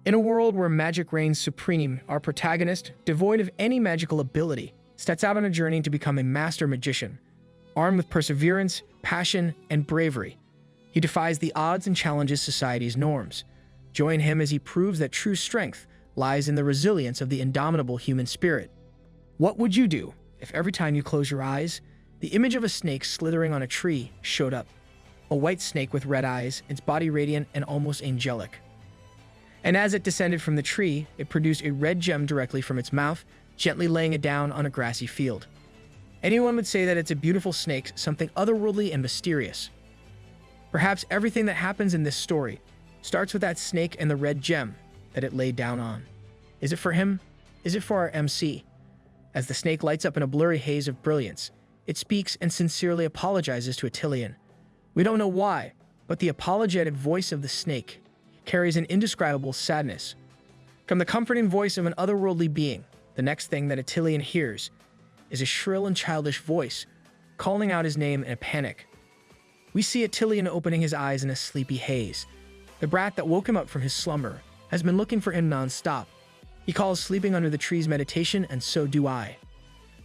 In a world where magic reigns supreme, our protagonist, devoid of any magical ability, sets out on a journey to become a master magician. Armed with perseverance, passion, and bravery, he defies the odds and challenges society's norms. Join him as he proves that true strength lies in the resilience of the indomitable human spirit. What would you do if every time you close your eyes, the image of a snake slithering on a tree showed up? A white snake with red eyes, its body radiant and almost angelic. And as it descended from the tree, it produced a red gem directly from its mouth, gently laying it down on a grassy field. Anyone would say that it's a beautiful snake, something otherworldly and mysterious. Perhaps everything that happens in this story starts with that snake and the red gem that it laid down on. Is it for him? Is it for our MC? As the snake lights up in a blurry haze of brilliance, it speaks and sincerely apologizes to Attilian. We don't know why, but the apologetic voice of the snake carries an indescribable sadness. From the comforting voice of an otherworldly being, the next thing that Attilian hears is a shrill and childish voice calling out his name in a panic. We see Attilian opening his eyes in a sleepy haze. The brat that woke him up from his slumber has been looking for him non-stop. He calls sleeping under the tree's meditation, and so do I.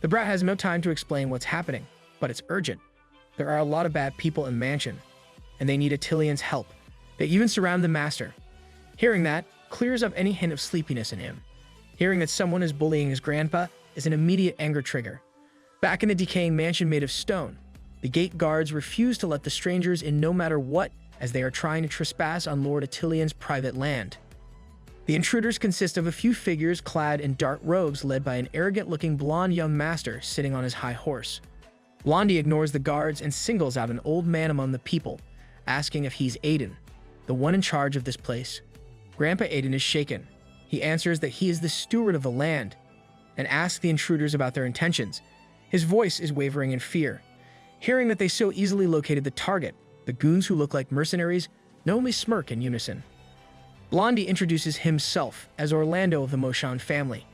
The brat has no time to explain what's happening, but it's urgent. There are a lot of bad people in the mansion, and they need Attilian's help. They even surround the master. Hearing that clears up any hint of sleepiness in him. Hearing that someone is bullying his grandpa is an immediate anger trigger. Back in the decaying mansion made of stone, the gate guards refuse to let the strangers in no matter what, as they are trying to trespass on Lord Attilian's private land. The intruders consist of a few figures clad in dark robes led by an arrogant-looking blonde young master sitting on his high horse. Blondie ignores the guards and singles out an old man among the people, asking if he's Aiden, the one in charge of this place. Grandpa Aiden is shaken. He answers that he is the steward of the land and asks the intruders about their intentions. His voice is wavering in fear. Hearing that they so easily located the target, the goons who look like mercenaries only smirk in unison. Blondie introduces himself as Orlando of the Moshan family.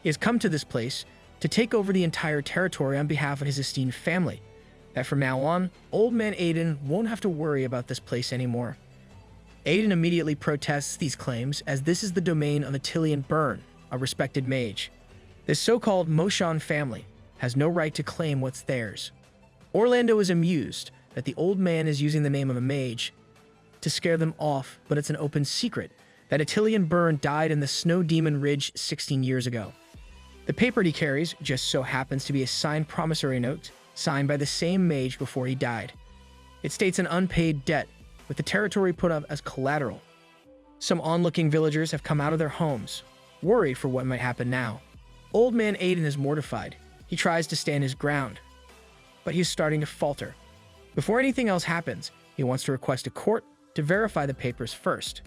He has come to this place to take over the entire territory on behalf of his esteemed family, that from now on, old man Aiden won't have to worry about this place anymore. Aiden immediately protests these claims, as this is the domain of Attilian Byrne, a respected mage. This so-called Moshan family has no right to claim what's theirs. Orlando is amused that the old man is using the name of a mage to scare them off, but it's an open secret that Attilian Byrne died in the Snow Demon Ridge 16 years ago. The paper he carries just so happens to be a signed promissory note signed by the same mage before he died. It states an unpaid debt, with the territory put up as collateral. Some onlooking villagers have come out of their homes, worried for what might happen now. Old man Aiden is mortified. He tries to stand his ground, but he is starting to falter. Before anything else happens, he wants to request a court to verify the papers first.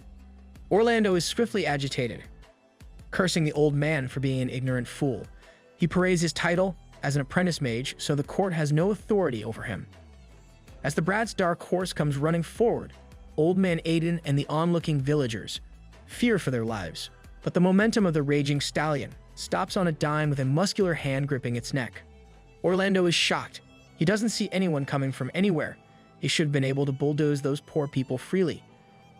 Orlando is swiftly agitated, cursing the old man for being an ignorant fool. He parades his title as an apprentice mage, so the court has no authority over him. As the brat's dark horse comes running forward, old man Aiden and the onlooking villagers fear for their lives. But the momentum of the raging stallion stops on a dime with a muscular hand gripping its neck. Orlando is shocked. He doesn't see anyone coming from anywhere. He should have been able to bulldoze those poor people freely.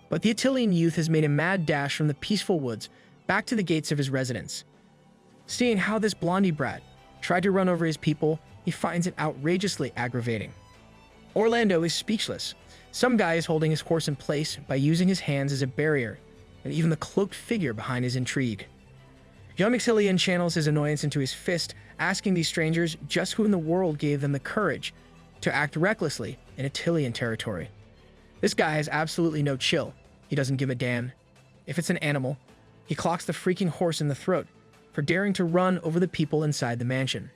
But the Attilian youth has made a mad dash from the peaceful woods back to the gates of his residence. Seeing how this Blondie brat tried to run over his people, he finds it outrageously aggravating. Orlando is speechless. Some guy is holding his horse in place by using his hands as a barrier, and even the cloaked figure behind his intrigue. Young Attilian channels his annoyance into his fist, asking these strangers just who in the world gave them the courage to act recklessly in Attilian territory. This guy has absolutely no chill. He doesn't give a damn. If it's an animal, he clocks the freaking horse in the throat for daring to run over the people inside the mansion.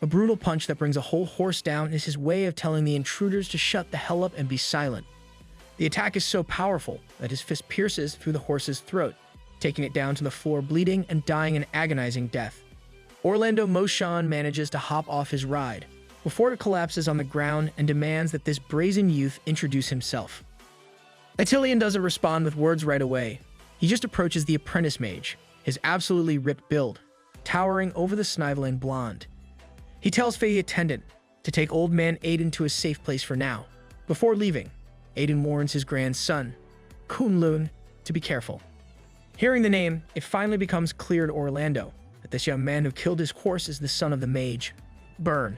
A brutal punch that brings a whole horse down is his way of telling the intruders to shut the hell up and be silent. The attack is so powerful that his fist pierces through the horse's throat, taking it down to the floor bleeding and dying an agonizing death. Orlando Moshan manages to hop off his ride before it collapses on the ground and demands that this brazen youth introduce himself. Attilian doesn't respond with words right away. He just approaches the apprentice mage, his absolutely ripped build, towering over the sniveling blonde. He tells Faye attendant to take old man Aiden to a safe place for now. Before leaving, Aiden warns his grandson, Kunlun, to be careful. Hearing the name, it finally becomes clear to Orlando that this young man who killed his horse is the son of the mage, Burn.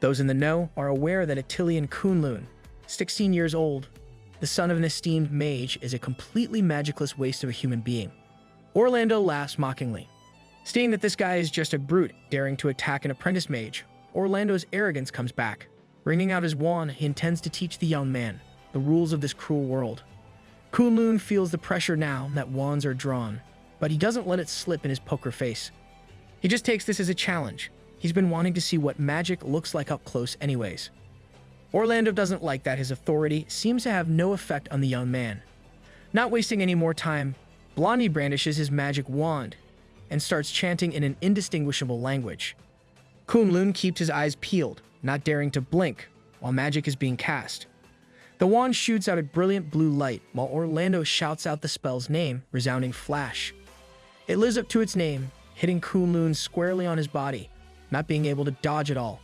Those in the know are aware that Attilian Kunlun, 16 years old, the son of an esteemed mage, is a completely magicless waste of a human being. Orlando laughs mockingly. Seeing that this guy is just a brute daring to attack an apprentice mage, Orlando's arrogance comes back. Bringing out his wand, he intends to teach the young man the rules of this cruel world. Kunlun feels the pressure now that wands are drawn, but he doesn't let it slip in his poker face. He just takes this as a challenge. He's been wanting to see what magic looks like up close anyways. Orlando doesn't like that his authority seems to have no effect on the young man. Not wasting any more time, Blondie brandishes his magic wand and starts chanting in an indistinguishable language. Kunlun keeps his eyes peeled, not daring to blink while magic is being cast. The wand shoots out a brilliant blue light while Orlando shouts out the spell's name, resounding flash. It lives up to its name, hitting Kunlun squarely on his body, not being able to dodge at all.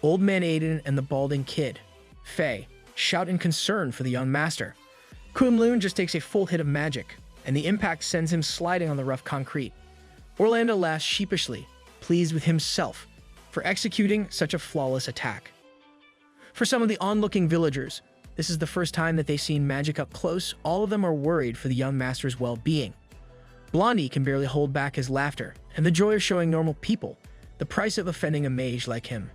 Old Man Aiden and the balding kid, Faye, shout in concern for the young master. Kunlun just takes a full hit of magic, and the impact sends him sliding on the rough concrete. Orlando laughs sheepishly, pleased with himself for executing such a flawless attack. For some of the onlooking villagers, this is the first time that they've seen magic up close. All of them are worried for the young master's well-being. Blondie can barely hold back his laughter, and the joy of showing normal people the price of offending a mage like him.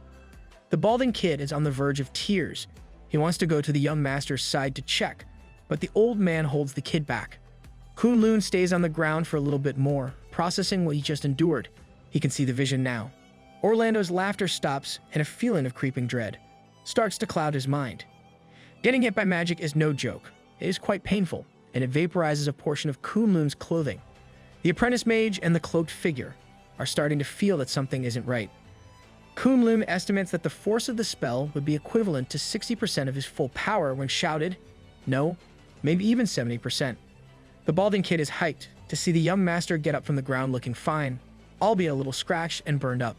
The balding kid is on the verge of tears. He wants to go to the young master's side to check, but the old man holds the kid back. Kunlun stays on the ground for a little bit more, processing what he just endured. He can see the vision now. Orlando's laughter stops, and a feeling of creeping dread starts to cloud his mind. Getting hit by magic is no joke. It is quite painful, and it vaporizes a portion of Kunlun's clothing. The apprentice mage and the cloaked figure are starting to feel that something isn't right. Kunlun estimates that the force of the spell would be equivalent to 60% of his full power when shouted. No, maybe even 70%. The balding kid is hyped to see the young master get up from the ground looking fine, albeit a little scratched and burned up.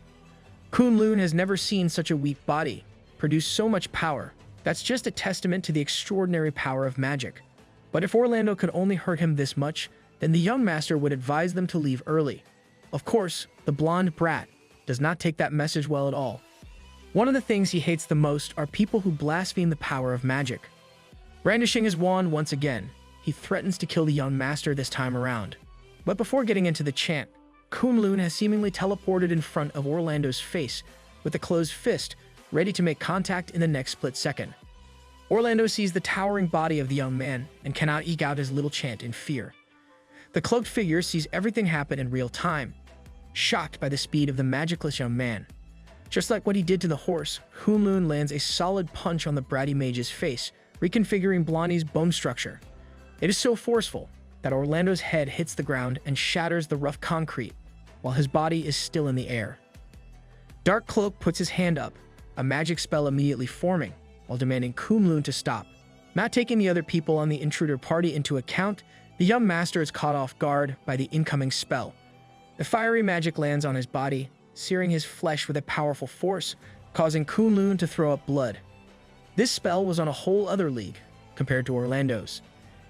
Kunlun has never seen such a weak body produce so much power. That's just a testament to the extraordinary power of magic. But if Orlando could only hurt him this much, then the young master would advise them to leave early. Of course, the blonde brat does not take that message well at all. One of the things he hates the most are people who blaspheme the power of magic. Brandishing his wand once again, he threatens to kill the young master this time around. But before getting into the chant, Kunlun has seemingly teleported in front of Orlando's face with a closed fist, ready to make contact in the next split second. Orlando sees the towering body of the young man and cannot eke out his little chant in fear. The cloaked figure sees everything happen in real time, shocked by the speed of the magicless young man. Just like what he did to the horse, Kunlun lands a solid punch on the bratty mage's face, reconfiguring Blondie's bone structure. It is so forceful that Orlando's head hits the ground and shatters the rough concrete, while his body is still in the air. Dark Cloak puts his hand up, a magic spell immediately forming, while demanding Kunlun to stop. Not taking the other people on the intruder party into account, the young master is caught off guard by the incoming spell. The fiery magic lands on his body, searing his flesh with a powerful force, causing Kunlun to throw up blood. This spell was on a whole other league compared to Orlando's.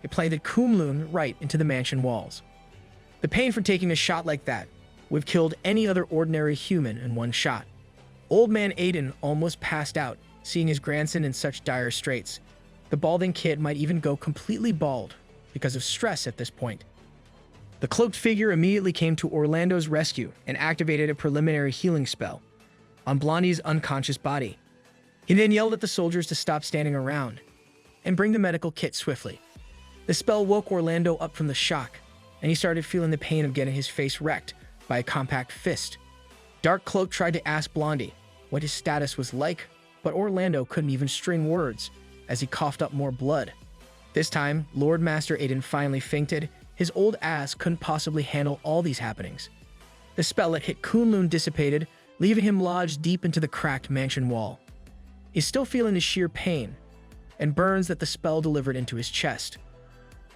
It planted Kunlun right into the mansion walls. The pain from taking a shot like that would have killed any other ordinary human in one shot. Old Man Aiden almost passed out, seeing his grandson in such dire straits. The balding kid might even go completely bald because of stress at this point. The cloaked figure immediately came to Orlando's rescue and activated a preliminary healing spell on Blondie's unconscious body. He then yelled at the soldiers to stop standing around and bring the medical kit swiftly. The spell woke Orlando up from the shock, and he started feeling the pain of getting his face wrecked by a compact fist. Dark Cloak tried to ask Blondie what his status was like, but Orlando couldn't even string words as he coughed up more blood. This time, Lord Master Aiden finally fainted. His old ass couldn't possibly handle all these happenings. The spell that hit Kunlun dissipated, leaving him lodged deep into the cracked mansion wall. He's still feeling the sheer pain and burns that the spell delivered into his chest.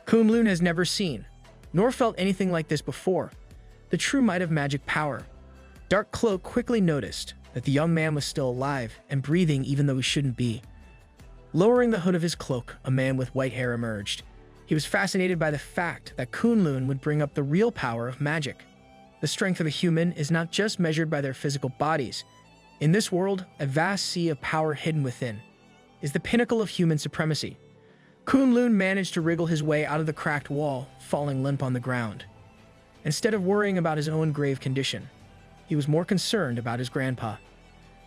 Kunlun has never seen, nor felt anything like this before, the true might of magic power. Dark Cloak quickly noticed that the young man was still alive and breathing even though he shouldn't be. Lowering the hood of his cloak, a man with white hair emerged. He was fascinated by the fact that Kunlun would bring up the real power of magic. The strength of a human is not just measured by their physical bodies. In this world, a vast sea of power hidden within is the pinnacle of human supremacy. Kunlun managed to wriggle his way out of the cracked wall, falling limp on the ground. Instead of worrying about his own grave condition, he was more concerned about his grandpa.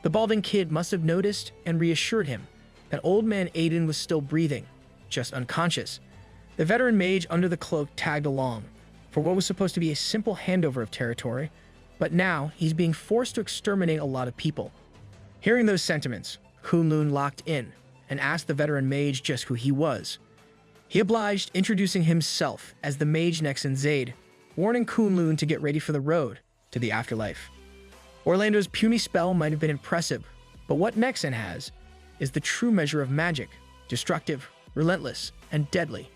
The balding kid must have noticed and reassured him that old man Aiden was still breathing, just unconscious. The veteran mage under the cloak tagged along for what was supposed to be a simple handover of territory, but now he's being forced to exterminate a lot of people. Hearing those sentiments, Kunlun locked in and asked the veteran mage just who he was. He obliged, introducing himself as the mage Nexen Zaid, warning Kunlun to get ready for the road to the afterlife. Orlando's puny spell might have been impressive, but what Nexen has is the true measure of magic: destructive, relentless, and deadly.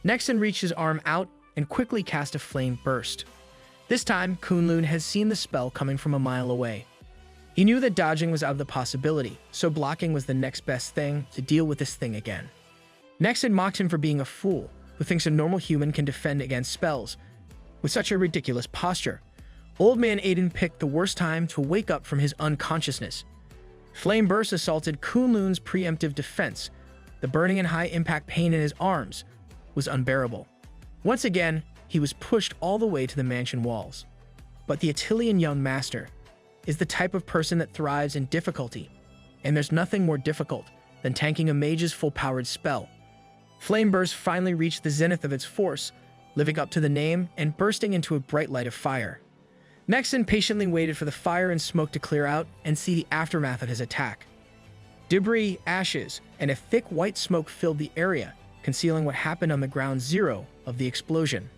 Nexen reached his arm out and quickly cast a flame burst. This time, Kunlun had seen the spell coming from a mile away. He knew that dodging was out of the possibility, so blocking was the next best thing to deal with this thing again. Nexen mocked him for being a fool who thinks a normal human can defend against spells with such a ridiculous posture. Old man Aiden picked the worst time to wake up from his unconsciousness. Flame burst assaulted Kunlun's preemptive defense. The burning and high-impact pain in his arms was unbearable. Once again, he was pushed all the way to the mansion walls. But the Attilian young master is the type of person that thrives in difficulty, and there's nothing more difficult than tanking a mage's full-powered spell. Flame burst finally reached the zenith of its force, living up to the name and bursting into a bright light of fire. Nexen patiently waited for the fire and smoke to clear out and see the aftermath of his attack. Debris, ashes, and a thick white smoke filled the area, concealing what happened on the ground zero of the explosion.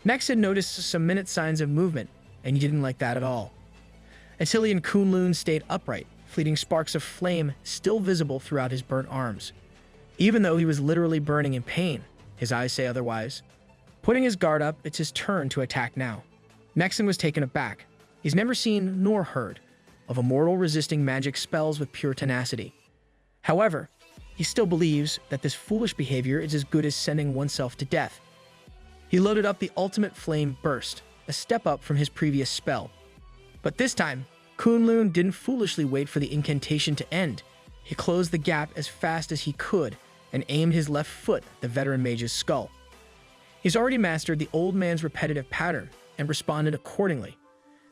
Nexen noticed some minute signs of movement, and he didn't like that at all. Attilian Kunlun stayed upright, fleeting sparks of flame still visible throughout his burnt arms. Even though he was literally burning in pain, his eyes say otherwise. Putting his guard up, it's his turn to attack now. Nexen was taken aback. He's never seen nor heard of a mortal resisting magic spells with pure tenacity. However, he still believes that this foolish behavior is as good as sending oneself to death. He loaded up the ultimate flame burst, a step up from his previous spell. But this time, Kunlun didn't foolishly wait for the incantation to end. He closed the gap as fast as he could and aimed his left foot at the veteran mage's skull. He's already mastered the old man's repetitive pattern and responded accordingly.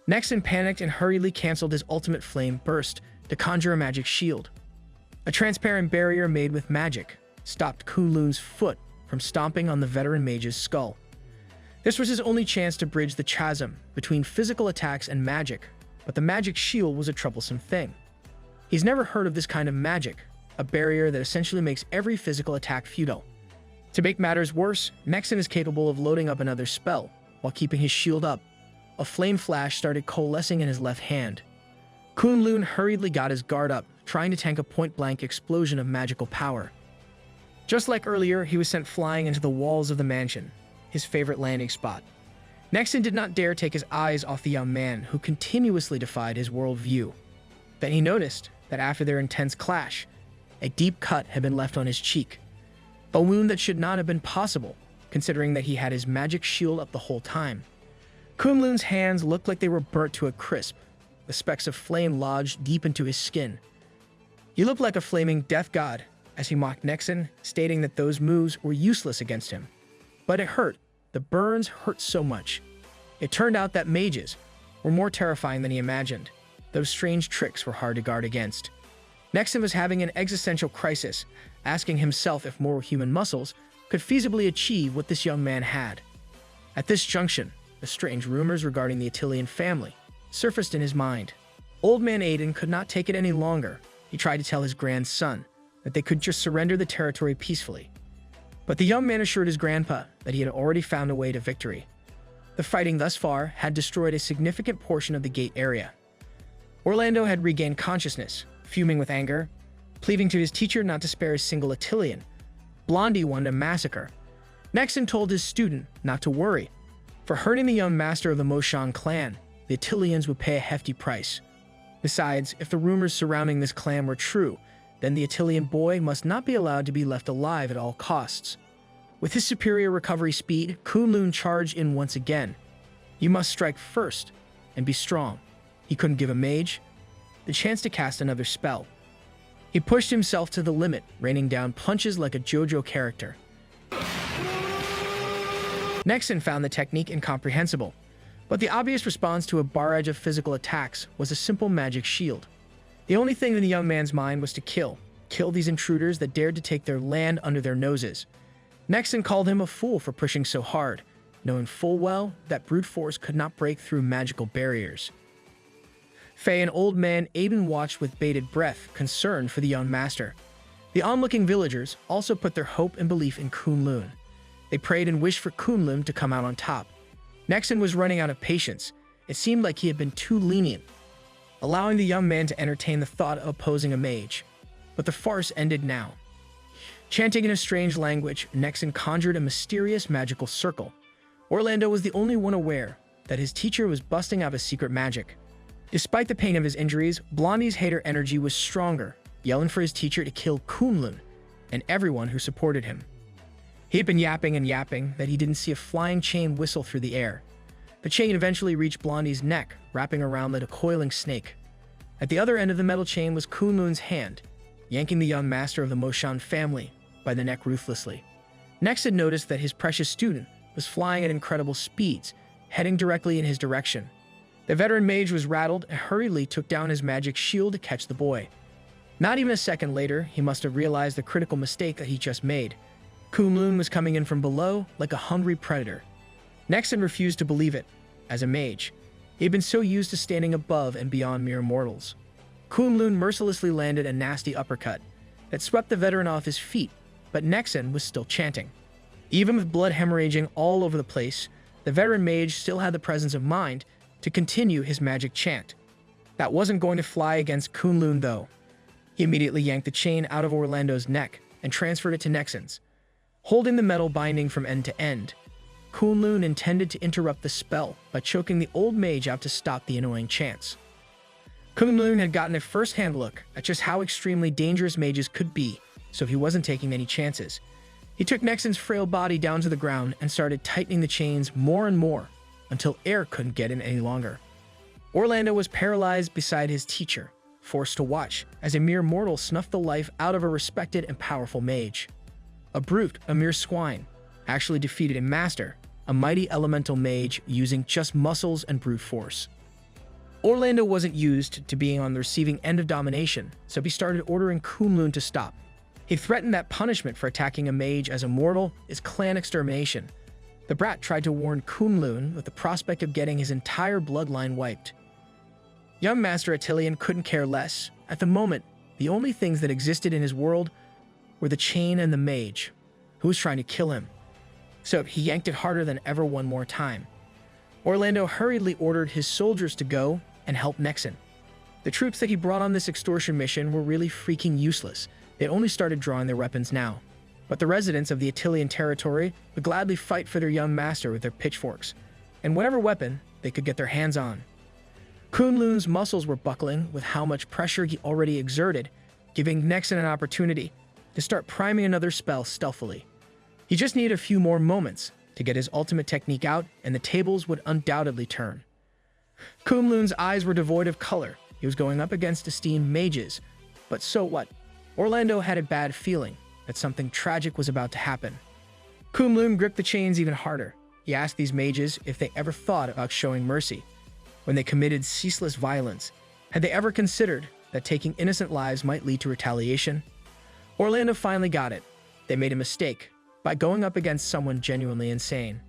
Nexen panicked and hurriedly canceled his ultimate flame burst to conjure a magic shield. A transparent barrier made with magic stopped Kunlun's foot from stomping on the veteran mage's skull. This was his only chance to bridge the chasm between physical attacks and magic, but the magic shield was a troublesome thing. He's never heard of this kind of magic, a barrier that essentially makes every physical attack futile. To make matters worse, Nexen is capable of loading up another spell while keeping his shield up. A flame flash started coalescing in his left hand. Kunlun hurriedly got his guard up, trying to tank a point-blank explosion of magical power. Just like earlier, he was sent flying into the walls of the mansion, his favorite landing spot. Nexen did not dare take his eyes off the young man who continuously defied his worldview. Then he noticed that after their intense clash, a deep cut had been left on his cheek. A wound that should not have been possible, considering that he had his magic shield up the whole time. Kunlun's hands looked like they were burnt to a crisp. The specks of flame lodged deep into his skin. He looked like a flaming death god as he mocked Nexen, stating that those moves were useless against him. But it hurt. The burns hurt so much. It turned out that mages were more terrifying than he imagined. Those strange tricks were hard to guard against. Nexen was having an existential crisis, asking himself if mortal human muscles could feasibly achieve what this young man had. At this junction, the strange rumors regarding the Attilian family surfaced in his mind. Old man Aiden could not take it any longer. He tried to tell his grandson that they could just surrender the territory peacefully. But the young man assured his grandpa that he had already found a way to victory. The fighting thus far had destroyed a significant portion of the gate area. Orlando had regained consciousness, fuming with anger, pleading to his teacher not to spare a single Attilian. Blondie wanted a massacre. Nexen told his student not to worry. For hurting the young master of the Moshan clan, the Attilians would pay a hefty price. Besides, if the rumors surrounding this clan were true, then the Attilian boy must not be allowed to be left alive at all costs. With his superior recovery speed, Kunlun charged in once again. You must strike first and be strong. He couldn't give a mage the chance to cast another spell. He pushed himself to the limit, raining down punches like a JoJo character. Nexon found the technique incomprehensible, but the obvious response to a barrage of physical attacks was a simple magic shield. The only thing in the young man's mind was to kill these intruders that dared to take their land under their noses. Nexon called him a fool for pushing so hard, knowing full well that brute force could not break through magical barriers. Faye and old man Aiden watched with bated breath, concerned for the young master. The onlooking villagers also put their hope and belief in Kunlun. They prayed and wished for Kunlun to come out on top. Nexon was running out of patience. It seemed like he had been too lenient, allowing the young man to entertain the thought of opposing a mage. But the farce ended now. Chanting in a strange language, Nexon conjured a mysterious magical circle. Orlando was the only one aware that his teacher was busting out a secret magic. Despite the pain of his injuries, Blondie's hater energy was stronger, yelling for his teacher to kill Kunlun and everyone who supported him. He had been yapping and yapping that he didn't see a flying chain whistle through the air. The chain eventually reached Blondie's neck, wrapping around like a coiling snake. At the other end of the metal chain was Kunlun's hand, yanking the young master of the Moshan family by the neck ruthlessly. Nexon noticed that his precious student was flying at incredible speeds, heading directly in his direction. The veteran mage was rattled and hurriedly took down his magic shield to catch the boy. Not even a second later, he must have realized the critical mistake that he just made. Kunlun was coming in from below like a hungry predator. Nexon refused to believe it. As a mage, he had been so used to standing above and beyond mere mortals. Kunlun mercilessly landed a nasty uppercut that swept the veteran off his feet, but Nexon was still chanting. Even with blood hemorrhaging all over the place, the veteran mage still had the presence of mind to continue his magic chant. That wasn't going to fly against Kunlun, though. He immediately yanked the chain out of Orlando's neck and transferred it to Nexon's. Holding the metal binding from end to end, Kunlun intended to interrupt the spell by choking the old mage out to stop the annoying chants. Kunlun had gotten a first-hand look at just how extremely dangerous mages could be, so he wasn't taking any chances. He took Nexon's frail body down to the ground and started tightening the chains more and more until air couldn't get in any longer. Orlando was paralyzed beside his teacher, forced to watch as a mere mortal snuffed the life out of a respected and powerful mage. A brute, a mere swine, actually defeated a master, a mighty elemental mage using just muscles and brute force. Orlando wasn't used to being on the receiving end of domination, so he started ordering Kunlun to stop. He threatened that punishment for attacking a mage as a mortal is clan extermination. The brat tried to warn Kunlun with the prospect of getting his entire bloodline wiped. Young Master Attilian couldn't care less. At the moment, the only things that existed in his world were the chain and the mage, who was trying to kill him. So he yanked it harder than ever one more time. Orlando hurriedly ordered his soldiers to go and help Nexon. The troops that he brought on this extortion mission were really freaking useless. They only started drawing their weapons now. But the residents of the Attilian territory would gladly fight for their young master with their pitchforks, and whatever weapon they could get their hands on. Kunlun's muscles were buckling with how much pressure he already exerted, giving Nexon an opportunity to start priming another spell stealthily. He just needed a few more moments to get his ultimate technique out, and the tables would undoubtedly turn. Kunlun's eyes were devoid of color. He was going up against esteemed mages. But so what? Orlando had a bad feeling that something tragic was about to happen. Kunlun gripped the chains even harder. He asked these mages if they ever thought about showing mercy. When they committed ceaseless violence, had they ever considered that taking innocent lives might lead to retaliation? Orlando finally got it. They made a mistake by going up against someone genuinely insane.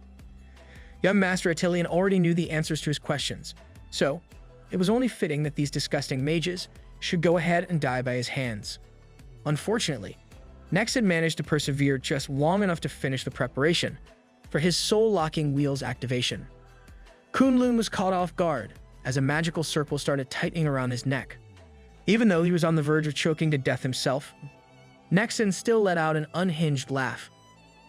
Young Master Attilian already knew the answers to his questions, so it was only fitting that these disgusting mages should go ahead and die by his hands. Unfortunately, Nexon managed to persevere just long enough to finish the preparation for his soul-locking wheel's activation. Kunlun was caught off guard as a magical circle started tightening around his neck. Even though he was on the verge of choking to death himself, Nexon still let out an unhinged laugh.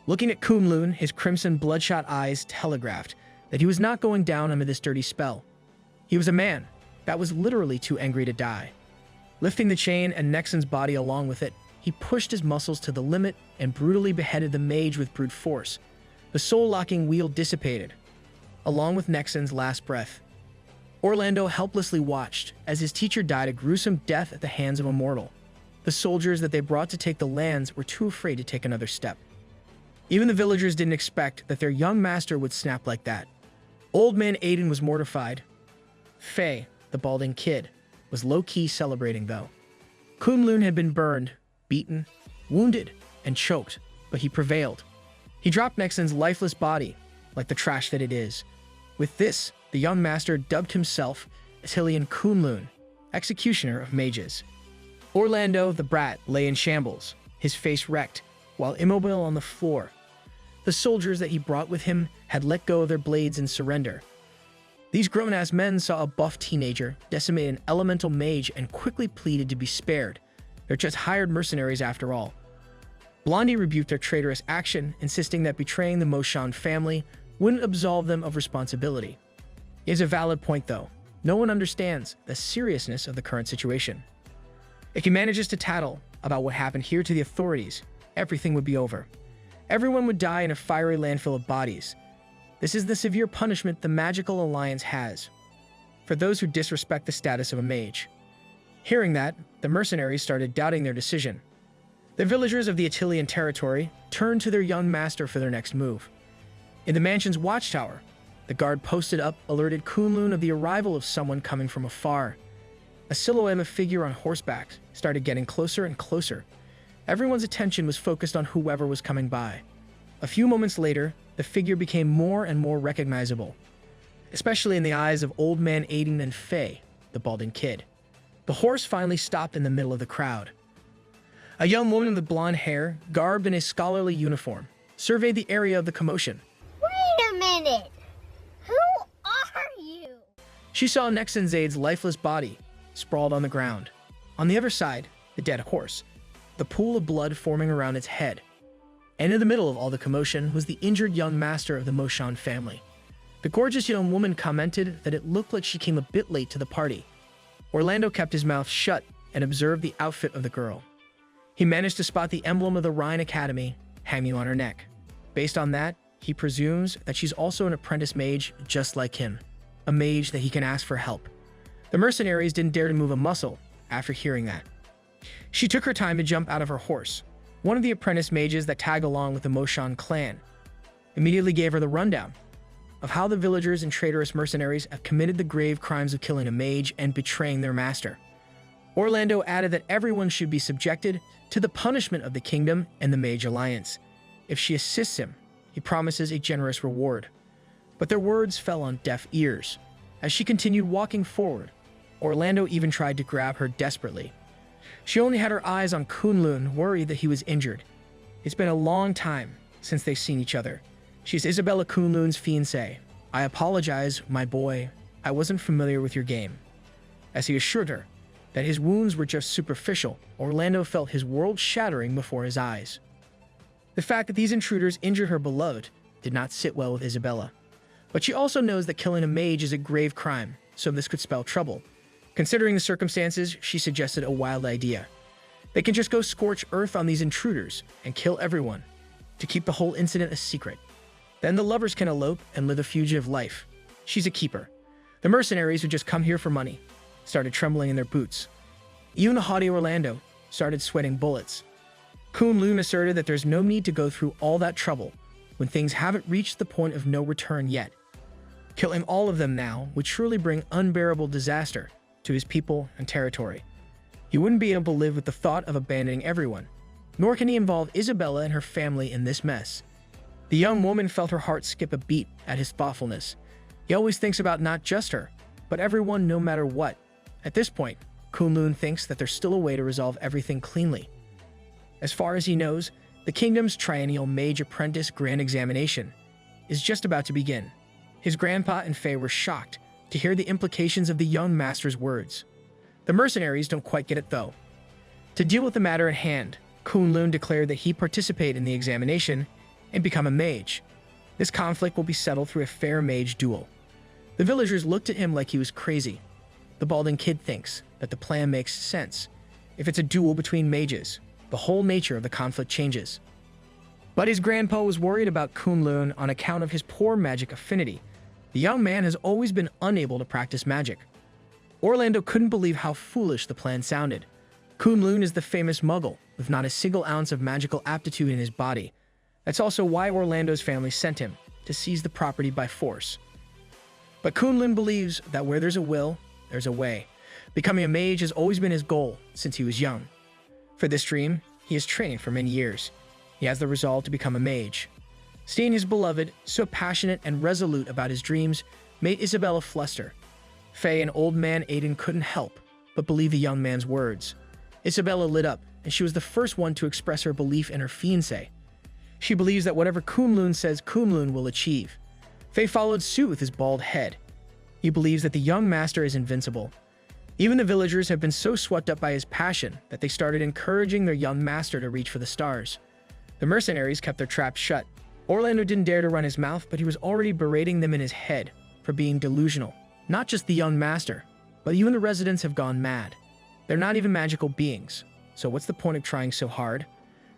Looking at Kunlun, his crimson bloodshot eyes telegraphed that he was not going down under this dirty spell. He was a man that was literally too angry to die. Lifting the chain and Nexon's body along with it, he pushed his muscles to the limit and brutally beheaded the mage with brute force. The soul-locking wheel dissipated, along with Nexon's last breath. Orlando helplessly watched as his teacher died a gruesome death at the hands of a mortal. The soldiers that they brought to take the lands were too afraid to take another step. Even the villagers didn't expect that their young master would snap like that. Old man Aiden was mortified. Faye, the balding kid, was low-key celebrating though. Kunlun had been burned, beaten, wounded, and choked, but he prevailed. He dropped Nexon's lifeless body, like the trash that it is. With this, the young master dubbed himself Attilian Kunlun, executioner of mages. Orlando, the brat, lay in shambles, his face wrecked, while immobile on the floor. The soldiers that he brought with him had let go of their blades in surrender. These grown-ass men saw a buff teenager decimate an elemental mage and quickly pleaded to be spared. They're just hired mercenaries after all. Blondie rebuked their traitorous action, insisting that betraying the Moshan family wouldn't absolve them of responsibility. It is a valid point though. No one understands the seriousness of the current situation. If he manages to tattle about what happened here to the authorities, everything would be over. Everyone would die in a fiery landfill of bodies. This is the severe punishment the Magical Alliance has for those who disrespect the status of a mage. Hearing that, the mercenaries started doubting their decision. The villagers of the Attilian territory turned to their young master for their next move. In the mansion's watchtower, the guard posted up alerted Kunlun of the arrival of someone coming from afar. A silhouette of a figure on horseback started getting closer and closer. Everyone's attention was focused on whoever was coming by. A few moments later, the figure became more and more recognizable, especially in the eyes of old man Aiden and Faye, the balding kid. The horse finally stopped in the middle of the crowd. A young woman with blonde hair, garbed in a scholarly uniform, surveyed the area of the commotion. Wait a minute! Who are you? She saw Nexonzade's lifeless body sprawled on the ground. On the other side, the dead horse, the pool of blood forming around its head. And in the middle of all the commotion was the injured young master of the Moshan family. The gorgeous young woman commented that it looked like she came a bit late to the party. Orlando kept his mouth shut and observed the outfit of the girl. He managed to spot the emblem of the Rhine Academy hanging on her neck. Based on that, he presumes that she's also an apprentice mage just like him, a mage that he can ask for help. The mercenaries didn't dare to move a muscle after hearing that. She took her time to jump out of her horse. One of the apprentice mages that tagged along with the Moshan clan immediately gave her the rundown of how the villagers and traitorous mercenaries have committed the grave crimes of killing a mage and betraying their master. Orlando added that everyone should be subjected to the punishment of the kingdom and the Mage Alliance. If she assists him, he promises a generous reward. But their words fell on deaf ears. As she continued walking forward, Orlando even tried to grab her desperately. She only had her eyes on Kunlun, worried that he was injured. It's been a long time since they've seen each other. She's Isabella Kunlun's fiancé. I apologize, my boy. I wasn't familiar with your game. As he assured her that his wounds were just superficial, Orlando felt his world shattering before his eyes. The fact that these intruders injured her beloved did not sit well with Isabella. But she also knows that killing a mage is a grave crime, so this could spell trouble. Considering the circumstances, she suggested a wild idea. They can just go scorch earth on these intruders and kill everyone to keep the whole incident a secret. Then the lovers can elope and live a fugitive life. She's a keeper. The mercenaries who just come here for money started trembling in their boots. Even the haughty Orlando started sweating bullets. Kunlun asserted that there's no need to go through all that trouble when things haven't reached the point of no return yet. Killing all of them now would surely bring unbearable disaster to his people and territory. He wouldn't be able to live with the thought of abandoning everyone, nor can he involve Isabella and her family in this mess. The young woman felt her heart skip a beat at his thoughtfulness. He always thinks about not just her, but everyone no matter what. At this point, Kunlun thinks that there's still a way to resolve everything cleanly. As far as he knows, the kingdom's triennial mage apprentice grand examination is just about to begin. His grandpa and Faye were shocked to hear the implications of the young master's words. The mercenaries don't quite get it though. To deal with the matter at hand, Kunlun declared that he participate in the examination and become a mage. This conflict will be settled through a fair mage duel. The villagers looked at him like he was crazy. The balding kid thinks that the plan makes sense. If it's a duel between mages, the whole nature of the conflict changes. But his grandpa was worried about Kunlun on account of his poor magic affinity. The young man has always been unable to practice magic. Orlando couldn't believe how foolish the plan sounded. Kunlun is the famous muggle, with not a single ounce of magical aptitude in his body. That's also why Orlando's family sent him, to seize the property by force. But Kunlun believes that where there's a will, there's a way. Becoming a mage has always been his goal since he was young. For this dream, he is training for many years. He has the resolve to become a mage. Seeing his beloved, so passionate and resolute about his dreams, made Isabella fluster. Faye and old man Aiden couldn't help but believe the young man's words. Isabella lit up, and she was the first one to express her belief in her fiancé. She believes that whatever Kunlun says Kunlun will achieve. Faye followed suit with his bald head. He believes that the young master is invincible. Even the villagers have been so swept up by his passion that they started encouraging their young master to reach for the stars. The mercenaries kept their traps shut. Orlando didn't dare to run his mouth, but he was already berating them in his head for being delusional. Not just the young master, but even the residents have gone mad. They're not even magical beings, so what's the point of trying so hard?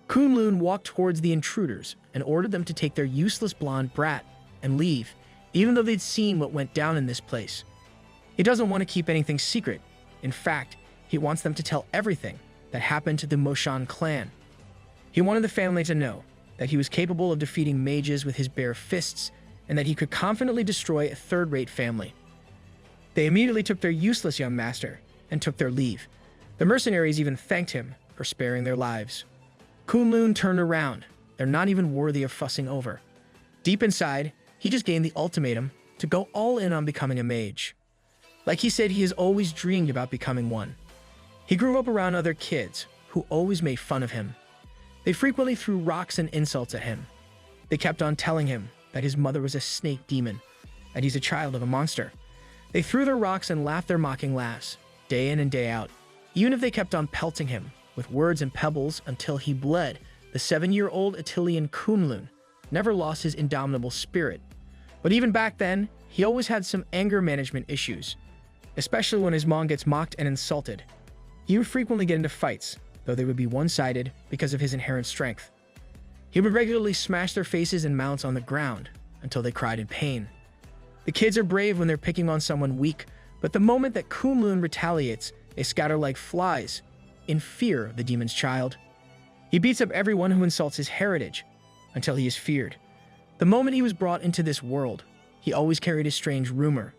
Kunlun walked towards the intruders and ordered them to take their useless blonde brat and leave, even though they'd seen what went down in this place. He doesn't want to keep anything secret. In fact, he wants them to tell everything that happened to the Moshan clan. He wanted the family to know that he was capable of defeating mages with his bare fists and that he could confidently destroy a third-rate family. They immediately took their useless young master and took their leave. The mercenaries even thanked him for sparing their lives. Kunlun turned around. They're not even worthy of fussing over. Deep inside, he just gained the ultimatum to go all in on becoming a mage. Like he said, he has always dreamed about becoming one. He grew up around other kids who always made fun of him. They frequently threw rocks and insults at him. They kept on telling him that his mother was a snake demon, and he's a child of a monster. They threw their rocks and laughed their mocking laughs, day in and day out. Even if they kept on pelting him with words and pebbles until he bled, the 7-year-old Attilian Kunlun never lost his indomitable spirit. But even back then, he always had some anger management issues, especially when his mom gets mocked and insulted. He would frequently get into fights, though they would be one-sided because of his inherent strength. He would regularly smash their faces and mouths on the ground until they cried in pain. The kids are brave when they're picking on someone weak, but the moment that Kunlun retaliates, they scatter like flies, in fear of the demon's child. He beats up everyone who insults his heritage, until he is feared. The moment he was brought into this world, he always carried a strange rumor.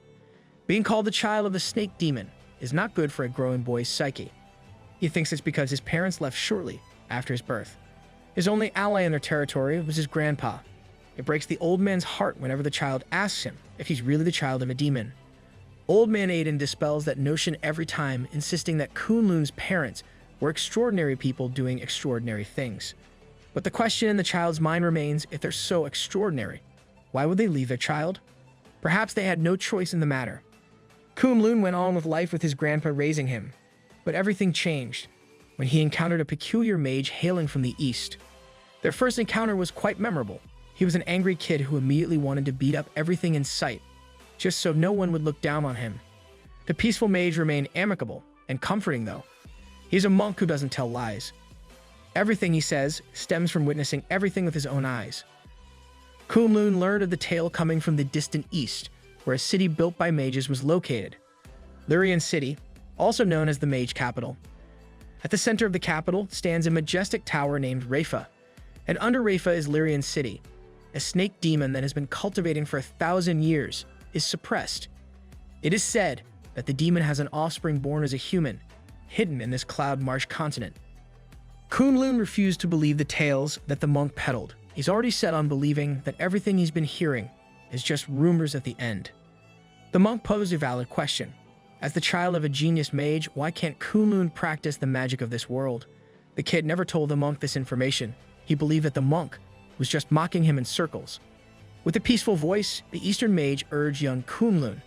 Being called the child of the snake demon is not good for a growing boy's psyche. He thinks it's because his parents left shortly after his birth. His only ally in their territory was his grandpa. It breaks the old man's heart whenever the child asks him if he's really the child of a demon. Old man Aiden dispels that notion every time, insisting that Kunlun's parents were extraordinary people doing extraordinary things. But the question in the child's mind remains, if they're so extraordinary, why would they leave their child? Perhaps they had no choice in the matter. Kunlun went on with life with his grandpa raising him, but everything changed when he encountered a peculiar mage hailing from the east. Their first encounter was quite memorable. He was an angry kid who immediately wanted to beat up everything in sight, just so no one would look down on him. The peaceful mage remained amicable and comforting, though. He's a monk who doesn't tell lies. Everything he says stems from witnessing everything with his own eyes. Kunlun learned of the tale coming from the distant east, where a city built by mages was located. Lyrian City, also known as the Mage capital. At the center of the capital stands a majestic tower named Rafa, and under Rafa is Lyrian City. A snake demon that has been cultivating for 1,000 years is suppressed. It is said that the demon has an offspring born as a human, hidden in this cloud marsh continent. Kunlun refused to believe the tales that the monk peddled. He's already set on believing that everything he's been hearing is just rumors at the end. The monk posed a valid question. As the child of a genius mage, why can't Kunlun practice the magic of this world? The kid never told the monk this information. He believed that the monk was just mocking him in circles. With a peaceful voice, the Eastern mage urged young Kunlun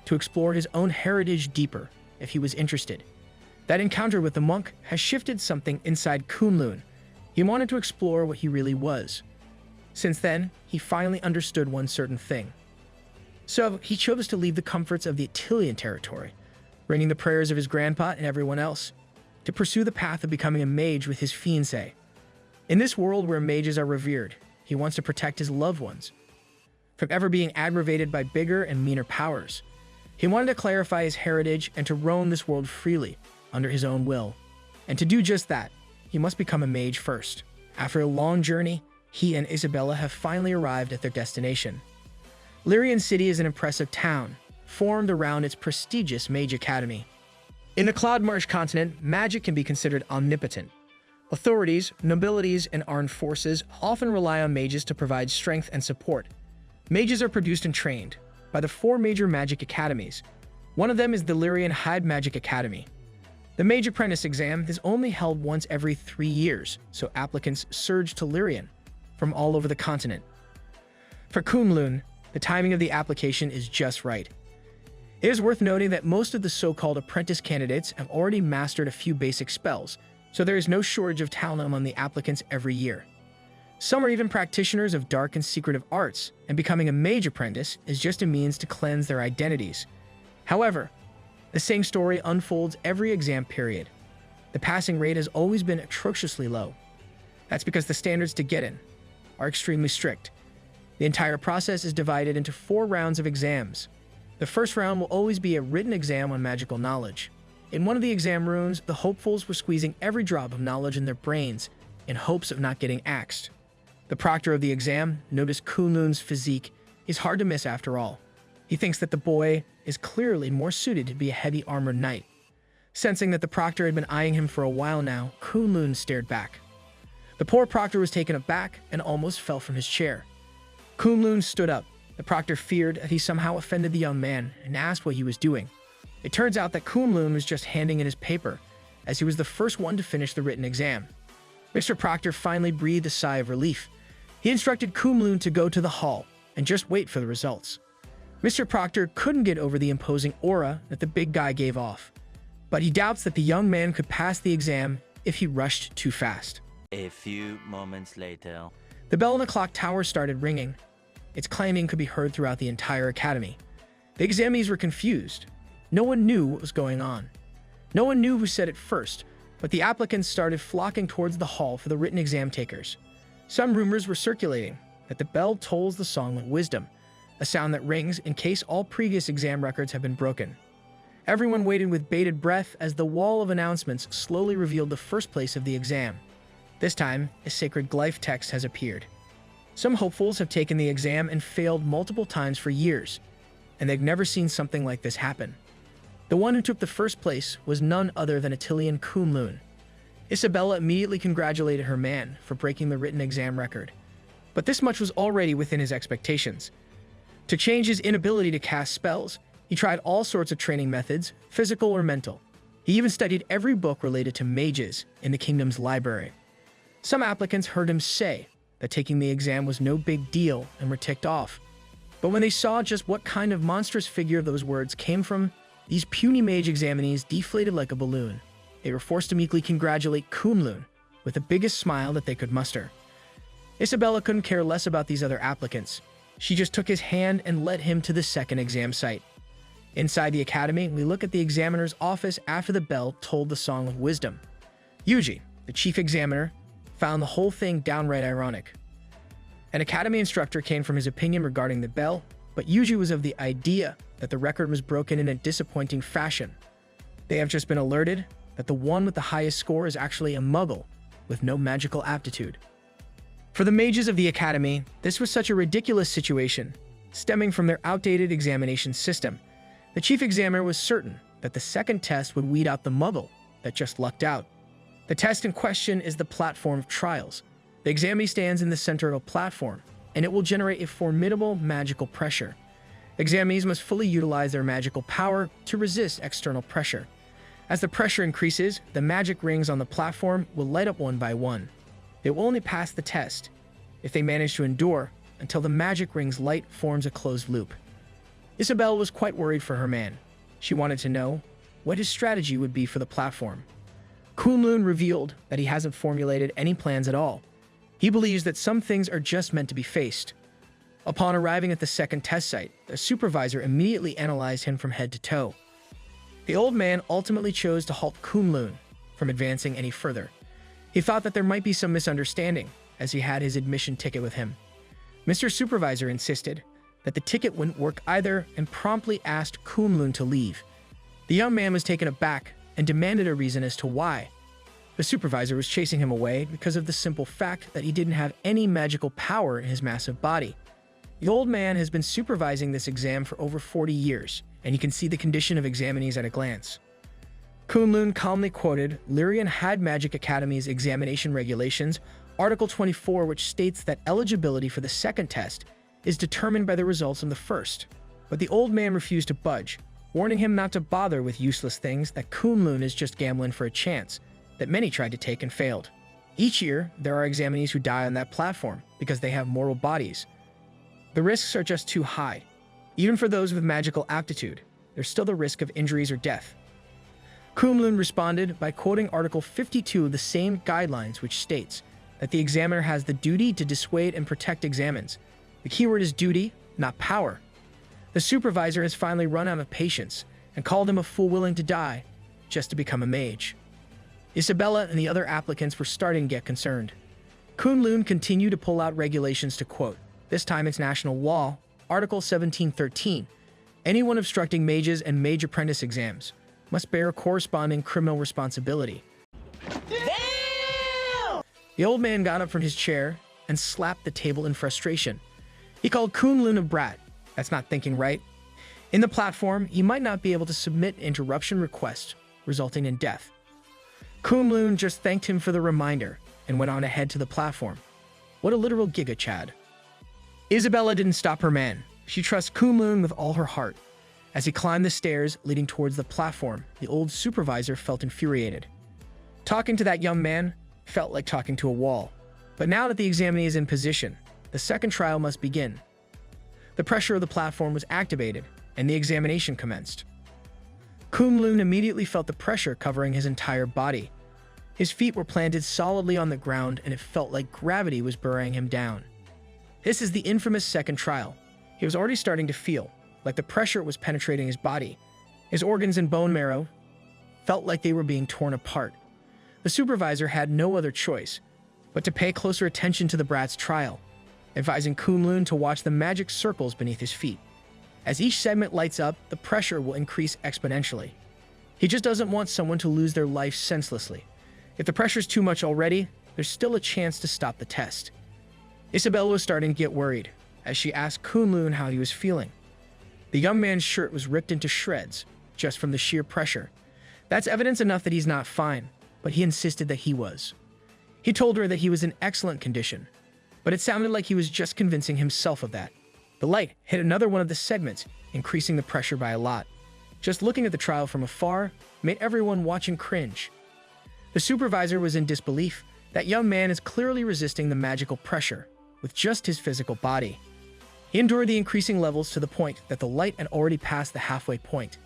to explore his own heritage deeper if he was interested. That encounter with the monk has shifted something inside Kunlun. He wanted to explore what he really was. Since then, he finally understood one certain thing. So he chose to leave the comforts of the Attilian territory, raining the prayers of his grandpa and everyone else, to pursue the path of becoming a mage with his fiancée. In this world where mages are revered, he wants to protect his loved ones from ever being aggravated by bigger and meaner powers. He wanted to clarify his heritage and to roam this world freely, under his own will. And to do just that, he must become a mage first. After a long journey, he and Isabella have finally arrived at their destination. Lyrian City is an impressive town, formed around its prestigious Mage Academy. In the Cloudmarsh continent, magic can be considered omnipotent. Authorities, nobilities, and armed forces often rely on mages to provide strength and support. Mages are produced and trained by the 4 major magic academies. One of them is the Lyrian Hyde Magic Academy. The Mage Apprentice exam is only held once every 3 years, so applicants surge to Lyrian from all over the continent. For Kunlun, the timing of the application is just right. It is worth noting that most of the so-called apprentice candidates have already mastered a few basic spells, so there is no shortage of talent among the applicants every year. Some are even practitioners of dark and secretive arts, and becoming a mage apprentice is just a means to cleanse their identities. However, the same story unfolds every exam period. The passing rate has always been atrociously low. That's because the standards to get in are extremely strict. The entire process is divided into 4 rounds of exams. The first round will always be a written exam on magical knowledge. In one of the exam rooms, the hopefuls were squeezing every drop of knowledge in their brains in hopes of not getting axed. The proctor of the exam noticed Kunlun's physique is hard to miss after all. He thinks that the boy is clearly more suited to be a heavy armored knight. Sensing that the proctor had been eyeing him for a while now, Kunlun stared back. The poor proctor was taken aback and almost fell from his chair. Kunlun stood up. The proctor feared that he somehow offended the young man and asked what he was doing. It turns out that Kunlun was just handing in his paper, as he was the first one to finish the written exam. Mr. Proctor finally breathed a sigh of relief. He instructed Kunlun to go to the hall and just wait for the results. Mr. Proctor couldn't get over the imposing aura that the big guy gave off, but he doubts that the young man could pass the exam if he rushed too fast. A few moments later. The bell in the clock tower started ringing. Its clanging could be heard throughout the entire academy. The examinees were confused. No one knew what was going on. No one knew who said it first, but the applicants started flocking towards the hall for the written exam takers. Some rumors were circulating that the bell tolls the song of wisdom, a sound that rings in case all previous exam records have been broken. Everyone waited with bated breath as the wall of announcements slowly revealed the first place of the exam. This time, a sacred glyph text has appeared. Some hopefuls have taken the exam and failed multiple times for years, and they've never seen something like this happen. The one who took the first place was none other than Attilian Kunlun. Isabella immediately congratulated her man for breaking the written exam record. But this much was already within his expectations. To change his inability to cast spells, he tried all sorts of training methods, physical or mental. He even studied every book related to mages in the kingdom's library. Some applicants heard him say that taking the exam was no big deal and were ticked off. But when they saw just what kind of monstrous figure those words came from, these puny mage examinees deflated like a balloon. They were forced to meekly congratulate Kunlun with the biggest smile that they could muster. Isabella couldn't care less about these other applicants. She just took his hand and led him to the second exam site. Inside the academy, we look at the examiner's office after the bell tolled the song of wisdom. Yuji, the chief examiner, found the whole thing downright ironic. An academy instructor came from his opinion regarding the bell, but Yuji was of the idea that the record was broken in a disappointing fashion. They have just been alerted that the one with the highest score is actually a muggle with no magical aptitude. For the mages of the academy, this was such a ridiculous situation, stemming from their outdated examination system. The chief examiner was certain that the second test would weed out the muggle that just lucked out. The test in question is the platform of trials. The examinee stands in the center of a platform, and it will generate a formidable magical pressure. Examinees must fully utilize their magical power to resist external pressure. As the pressure increases, the magic rings on the platform will light up one by one. They will only pass the test if they manage to endure until the magic ring's light forms a closed loop. Isabella was quite worried for her man. She wanted to know what his strategy would be for the platform. Kunlun revealed that he hasn't formulated any plans at all. He believes that some things are just meant to be faced. Upon arriving at the second test site, the supervisor immediately analyzed him from head to toe. The old man ultimately chose to halt Kunlun from advancing any further. He thought that there might be some misunderstanding, as he had his admission ticket with him. Mr. Supervisor insisted that the ticket wouldn't work either and promptly asked Kunlun to leave. The young man was taken aback and demanded a reason as to why. The supervisor was chasing him away because of the simple fact that he didn't have any magical power in his massive body. The old man has been supervising this exam for over 40 years, and you can see the condition of examinees at a glance. Kunlun calmly quoted Lyrian Had Magic Academy's examination regulations, Article 24, which states that eligibility for the second test is determined by the results of the first. But the old man refused to budge, warning him not to bother with useless things, that Kunlun is just gambling for a chance that many tried to take and failed. Each year, there are examinees who die on that platform because they have mortal bodies. The risks are just too high. Even for those with magical aptitude, there's still the risk of injuries or death. Kunlun responded by quoting Article 52 of the same guidelines, which states that the examiner has the duty to dissuade and protect examines. The keyword is duty, not power. The supervisor has finally run out of patience and called him a fool willing to die just to become a mage. Isabella and the other applicants were starting to get concerned. Kunlun continued to pull out regulations to quote, this time it's national law, Article 1713. Anyone obstructing mages and mage apprentice exams must bear corresponding criminal responsibility. Damn! The old man got up from his chair and slapped the table in frustration. He called Kunlun a brat. That's not thinking right. In the platform, he might not be able to submit interruption requests, resulting in death. Kunlun just thanked him for the reminder and went on ahead to the platform. What a literal Gigachad. Isabella didn't stop her man. She trusts Kunlun with all her heart. As he climbed the stairs leading towards the platform, the old supervisor felt infuriated. Talking to that young man felt like talking to a wall. But now that the examinee is in position, the second trial must begin. The pressure of the platform was activated, and the examination commenced. Kunlun immediately felt the pressure covering his entire body. His feet were planted solidly on the ground, and it felt like gravity was burying him down. This is the infamous second trial. He was already starting to feel like the pressure was penetrating his body. His organs and bone marrow felt like they were being torn apart. The supervisor had no other choice but to pay closer attention to the brat's trial, advising Kunlun to watch the magic circles beneath his feet. As each segment lights up, the pressure will increase exponentially. He just doesn't want someone to lose their life senselessly. If the pressure's too much already, there's still a chance to stop the test. Isabella was starting to get worried as she asked Kunlun how he was feeling. The young man's shirt was ripped into shreds just from the sheer pressure. That's evidence enough that he's not fine, but he insisted that he was. He told her that he was in excellent condition, but it sounded like he was just convincing himself of that. The light hit another one of the segments, increasing the pressure by a lot. Just looking at the trial from afar made everyone watching cringe. The supervisor was in disbelief. That young man is clearly resisting the magical pressure with just his physical body. He endured the increasing levels to the point that the light had already passed the halfway point.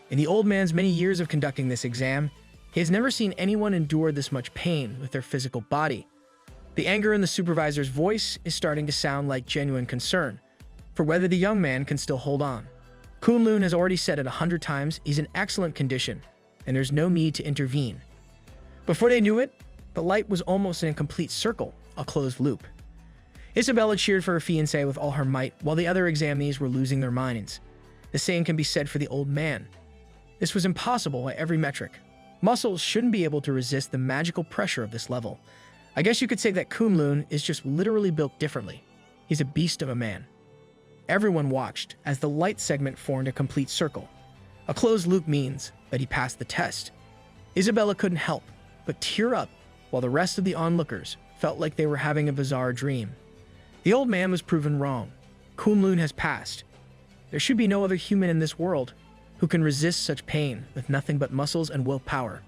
In the old man's many years of conducting this exam, he has never seen anyone endure this much pain with their physical body. The anger in the supervisor's voice is starting to sound like genuine concern for whether the young man can still hold on. Kunlun has already said it 100 times he's in excellent condition, and there's no need to intervene. Before they knew it, the light was almost in a complete circle, a closed loop. Isabella cheered for her fiancé with all her might, while the other examinees were losing their minds. The same can be said for the old man. This was impossible by every metric. Muscles shouldn't be able to resist the magical pressure of this level. I guess you could say that Kunlun is just literally built differently. He's a beast of a man. Everyone watched as the light segment formed a complete circle. A closed loop means that he passed the test. Isabella couldn't help but tear up, while the rest of the onlookers felt like they were having a bizarre dream. The old man was proven wrong. Kunlun has passed. There should be no other human in this world who can resist such pain with nothing but muscles and willpower.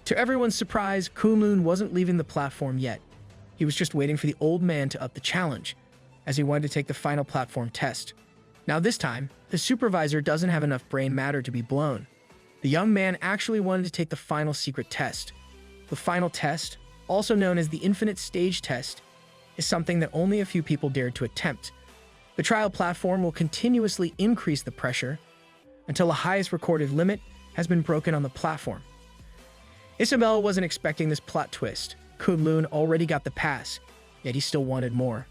To everyone's surprise, Kunlun wasn't leaving the platform yet. He was just waiting for the old man to up the challenge, as he wanted to take the final platform test. Now this time, the supervisor doesn't have enough brain matter to be blown. The young man actually wanted to take the final secret test. The final test, also known as the infinite stage test, is something that only a few people dared to attempt. The trial platform will continuously increase the pressure until the highest recorded limit has been broken on the platform. Isabella wasn't expecting this plot twist. Kunlun already got the pass, yet he still wanted more.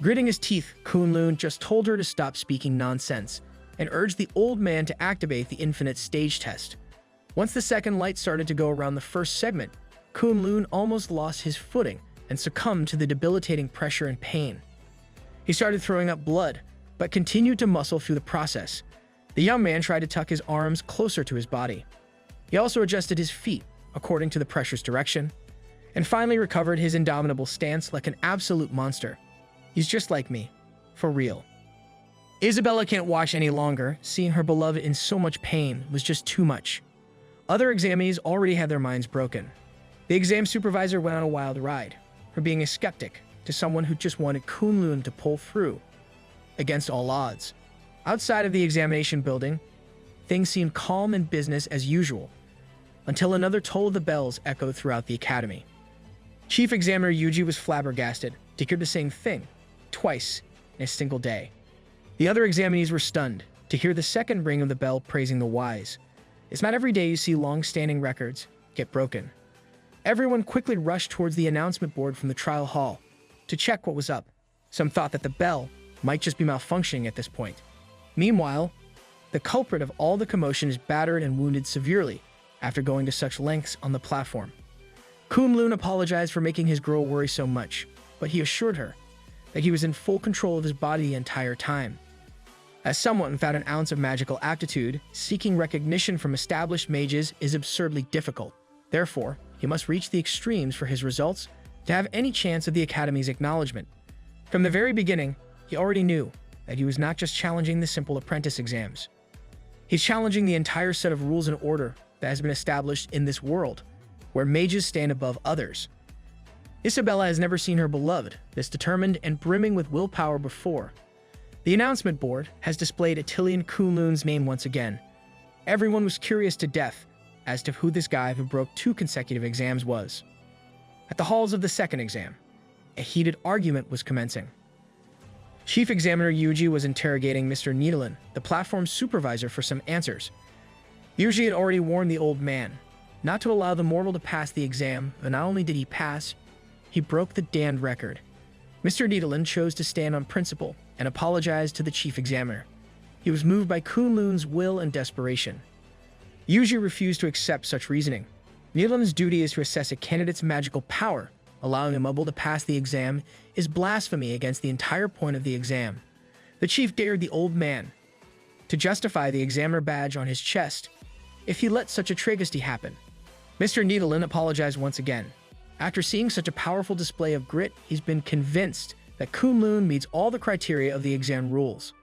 Gritting his teeth, Kunlun just told her to stop speaking nonsense and urged the old man to activate the infinite stage test. Once the second light started to go around the first segment, Kunlun almost lost his footing and succumbed to the debilitating pressure and pain. He started throwing up blood, but continued to muscle through the process. The young man tried to tuck his arms closer to his body. He also adjusted his feet according to the pressure's direction, and finally recovered his indomitable stance like an absolute monster. He's just like me, for real. Isabella can't watch any longer. Seeing her beloved in so much pain was just too much. Other examinees already had their minds broken. The exam supervisor went on a wild ride, from being a skeptic to someone who just wanted Kunlun to pull through, against all odds. Outside of the examination building, things seemed calm and business as usual, until another toll of the bells echoed throughout the academy. Chief Examiner Yuji was flabbergasted to hear the same thing, twice in a single day. The other examinees were stunned to hear the second ring of the bell praising the wise. It's not every day you see long-standing records get broken. Everyone quickly rushed towards the announcement board from the trial hall to check what was up. Some thought that the bell might just be malfunctioning at this point. Meanwhile, the culprit of all the commotion is battered and wounded severely after going to such lengths on the platform. Kunlun apologized for making his girl worry so much, but he assured her that he was in full control of his body the entire time. As someone without an ounce of magical aptitude, seeking recognition from established mages is absurdly difficult. Therefore, he must reach the extremes for his results to have any chance of the Academy's acknowledgement. From the very beginning, he already knew that he was not just challenging the simple apprentice exams. He's challenging the entire set of rules and order that has been established in this world, where mages stand above others. Isabella has never seen her beloved this determined and brimming with willpower before. The announcement board has displayed Attilian Kunlun's name once again. Everyone was curious to death as to who this guy who broke 2 consecutive exams was. At the halls of the second exam, a heated argument was commencing. Chief Examiner Yuji was interrogating Mr. Nidolan, the platform's supervisor, for some answers. Yuji had already warned the old man not to allow the mortal to pass the exam, but not only did he pass, he broke the damned record. Mr. Nidolan chose to stand on principle and apologized to the chief examiner. He was moved by Kunlun's will and desperation. Yuji refused to accept such reasoning. Nidolan's duty is to assess a candidate's magical power. Allowing a muggle to pass the exam is blasphemy against the entire point of the exam. The chief dared the old man to justify the examiner badge on his chest if he let such a travesty happen. Mr. Nidolan apologized once again. After seeing such a powerful display of grit, he's been convinced that Kunlun meets all the criteria of the exam rules.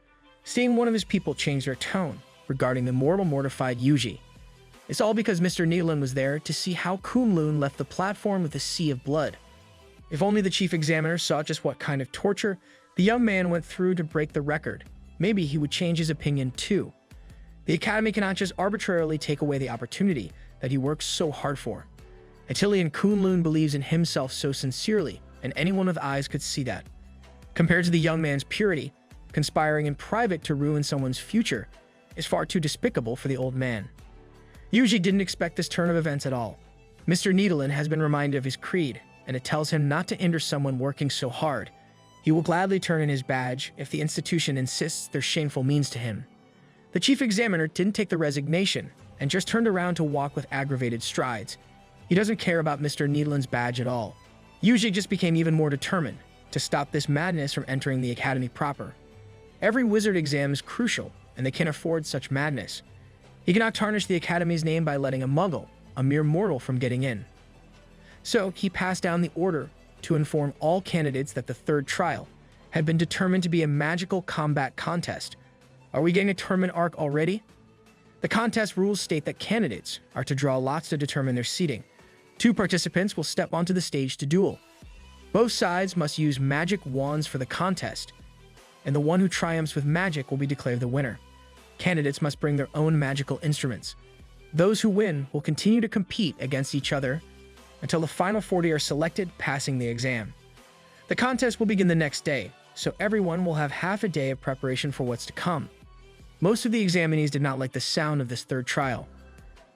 Seeing one of his people change their tone regarding the mortified Yuji. It's all because Mr. Nidolan was there to see how Kunlun left the platform with a sea of blood. If only the chief examiner saw just what kind of torture the young man went through to break the record, maybe he would change his opinion too. The Academy cannot just arbitrarily take away the opportunity that he worked so hard for. Attilian Kunlun believes in himself so sincerely, and anyone with eyes could see that. Compared to the young man's purity, conspiring in private to ruin someone's future is far too despicable for the old man. Yuji didn't expect this turn of events at all. Mr. Nidolan has been reminded of his creed, and it tells him not to hinder someone working so hard. He will gladly turn in his badge if the institution insists there's shameful means to him. The chief examiner didn't take the resignation and just turned around to walk with aggravated strides. He doesn't care about Mr. Nidolan's badge at all. Yuji just became even more determined to stop this madness from entering the academy proper. Every wizard exam is crucial, and they can't afford such madness. He cannot tarnish the academy's name by letting a muggle, a mere mortal, from getting in. So he passed down the order to inform all candidates that the third trial had been determined to be a magical combat contest. Are we getting a tournament arc already? The contest rules state that candidates are to draw lots to determine their seating. 2 participants will step onto the stage to duel. Both sides must use magic wands for the contest, and the one who triumphs with magic will be declared the winner. Candidates must bring their own magical instruments. Those who win will continue to compete against each other until the final 40 are selected, passing the exam. The contest will begin the next day, so everyone will have half a day of preparation for what's to come. Most of the examinees did not like the sound of this third trial.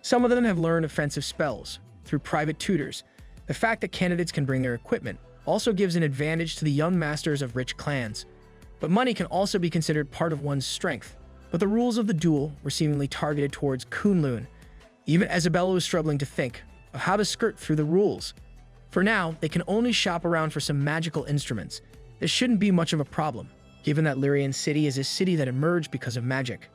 Some of them have learned offensive spells, through private tutors. The fact that candidates can bring their equipment also gives an advantage to the young masters of rich clans. But money can also be considered part of one's strength. But the rules of the duel were seemingly targeted towards Kunlun. Even Isabella was struggling to think of how to skirt through the rules. For now, they can only shop around for some magical instruments. This shouldn't be much of a problem, given that Lyrian City is a city that emerged because of magic.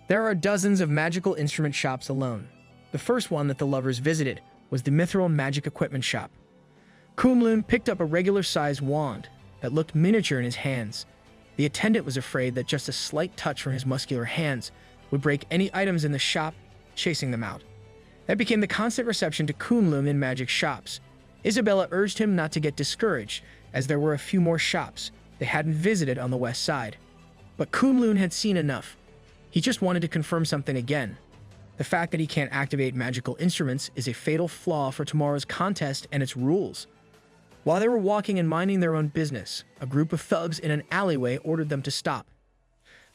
There are dozens of magical instrument shops alone. The first one that the lovers visited was the Mithril Magic Equipment Shop. Kunlun picked up a regular-sized wand that looked miniature in his hands. The attendant was afraid that just a slight touch from his muscular hands would break any items in the shop, chasing them out. That became the constant reception to Kunlun in magic shops. Isabella urged him not to get discouraged, as there were a few more shops they hadn't visited on the west side. But Kunlun had seen enough. He just wanted to confirm something again. The fact that he can't activate magical instruments is a fatal flaw for tomorrow's contest and its rules. While they were walking and minding their own business, a group of thugs in an alleyway ordered them to stop.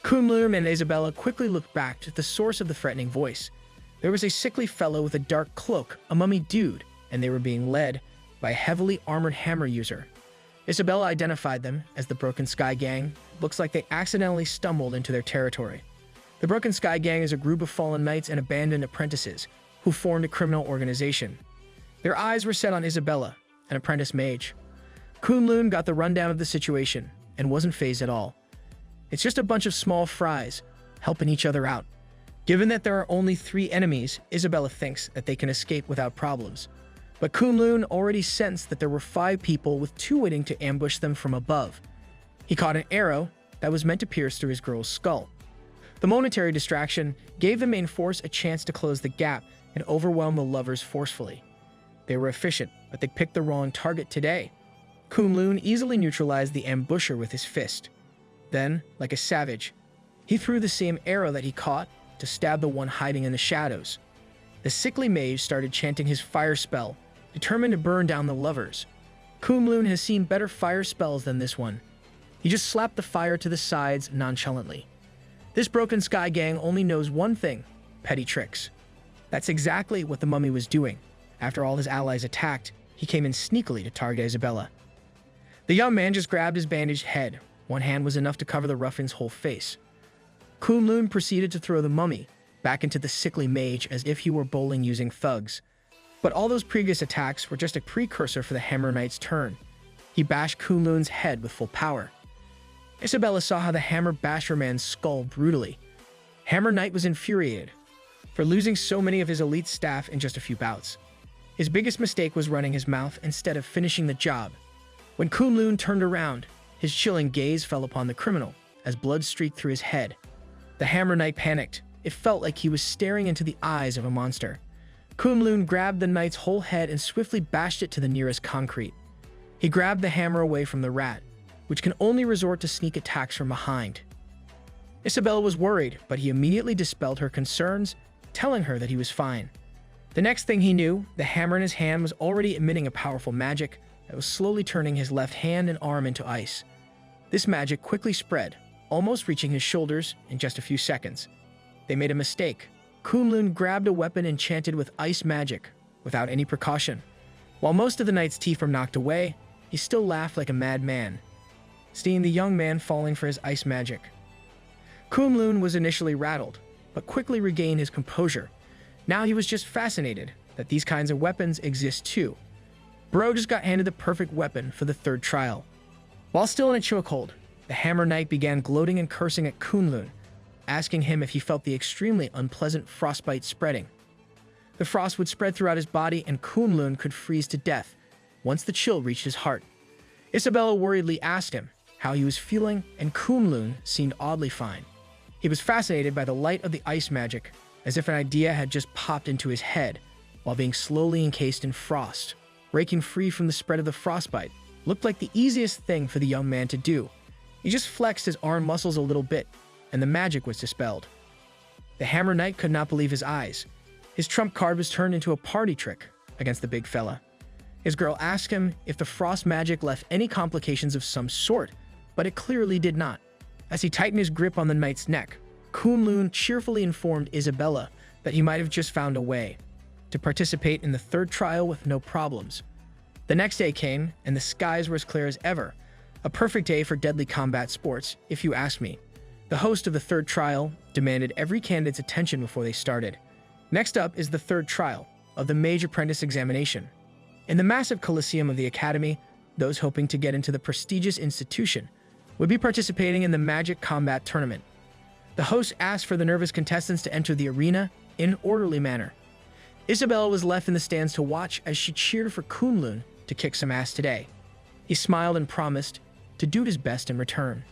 Kunlun and Isabella quickly looked back to the source of the threatening voice. There was a sickly fellow with a dark cloak, a mummy dude, and they were being led by a heavily armored hammer user. Isabella identified them as the Broken Sky Gang. Looks like they accidentally stumbled into their territory. The Broken Sky Gang is a group of fallen knights and abandoned apprentices who formed a criminal organization. Their eyes were set on Isabella, an apprentice mage. Kunlun got the rundown of the situation and wasn't fazed at all. It's just a bunch of small fries helping each other out. Given that there are only 3 enemies, Isabella thinks that they can escape without problems. But Kunlun already sensed that there were 5 people with 2 waiting to ambush them from above. He caught an arrow that was meant to pierce through his girl's skull. The momentary distraction gave the main force a chance to close the gap and overwhelm the lovers forcefully. They were efficient, but they picked the wrong target today. Kunlun easily neutralized the ambusher with his fist. Then, like a savage, he threw the same arrow that he caught to stab the one hiding in the shadows. The sickly mage started chanting his fire spell, determined to burn down the lovers. Kunlun has seen better fire spells than this one. He just slapped the fire to the sides nonchalantly. This Broken Sky Gang only knows one thing: petty tricks. That's exactly what the mummy was doing. After all his allies attacked, he came in sneakily to target Isabella. The young man just grabbed his bandaged head. One hand was enough to cover the ruffian's whole face. Kunlun proceeded to throw the mummy back into the sickly mage as if he were bowling using thugs. But all those previous attacks were just a precursor for the Hammer Knight's turn. He bashed Kunlun's head with full power. Isabella saw how the hammer bashed her man's skull brutally. Hammer Knight was infuriated for losing so many of his elite staff in just a few bouts. His biggest mistake was running his mouth instead of finishing the job. When Kunlun turned around, his chilling gaze fell upon the criminal as blood streaked through his head. The Hammer Knight panicked. It felt like he was staring into the eyes of a monster. Kunlun grabbed the knight's whole head and swiftly bashed it to the nearest concrete. He grabbed the hammer away from the rat, which can only resort to sneak attacks from behind. Isabella was worried, but he immediately dispelled her concerns, telling her that he was fine. The next thing he knew, the hammer in his hand was already emitting a powerful magic that was slowly turning his left hand and arm into ice. This magic quickly spread, almost reaching his shoulders in just a few seconds. They made a mistake. Kunlun grabbed a weapon enchanted with ice magic without any precaution. While most of the knight's teeth were knocked away, he still laughed like a madman, seeing the young man falling for his ice magic. Kunlun was initially rattled, but quickly regained his composure. Now he was just fascinated that these kinds of weapons exist too. Bro just got handed the perfect weapon for the 3rd trial. While still in a chokehold, the Hammer Knight began gloating and cursing at Kunlun, asking him if he felt the extremely unpleasant frostbite spreading. The frost would spread throughout his body and Kunlun could freeze to death once the chill reached his heart. Isabella worriedly asked him how he was feeling, and Kunlun seemed oddly fine. He was fascinated by the light of the ice magic, as if an idea had just popped into his head while being slowly encased in frost. Breaking free from the spread of the frostbite looked like the easiest thing for the young man to do. He just flexed his arm muscles a little bit, and the magic was dispelled. The Hammer Knight could not believe his eyes. His trump card was turned into a party trick against the big fella. His girl asked him if the frost magic left any complications of some sort, but it clearly did not. As he tightened his grip on the knight's neck, Kunlun cheerfully informed Isabella that he might have just found a way. to participate in the third trial with no problems. The next day came, and the skies were as clear as ever. A perfect day for deadly combat sports, if you ask me. The host of the third trial demanded every candidate's attention before they started. Next up is the third trial of the Mage Apprentice examination. In the massive Coliseum of the Academy, those hoping to get into the prestigious institution would be participating in the Magic Combat Tournament. The host asked for the nervous contestants to enter the arena in an orderly manner. Isabella was left in the stands to watch as she cheered for Kunlun to kick some ass today. He smiled and promised to do his best in return.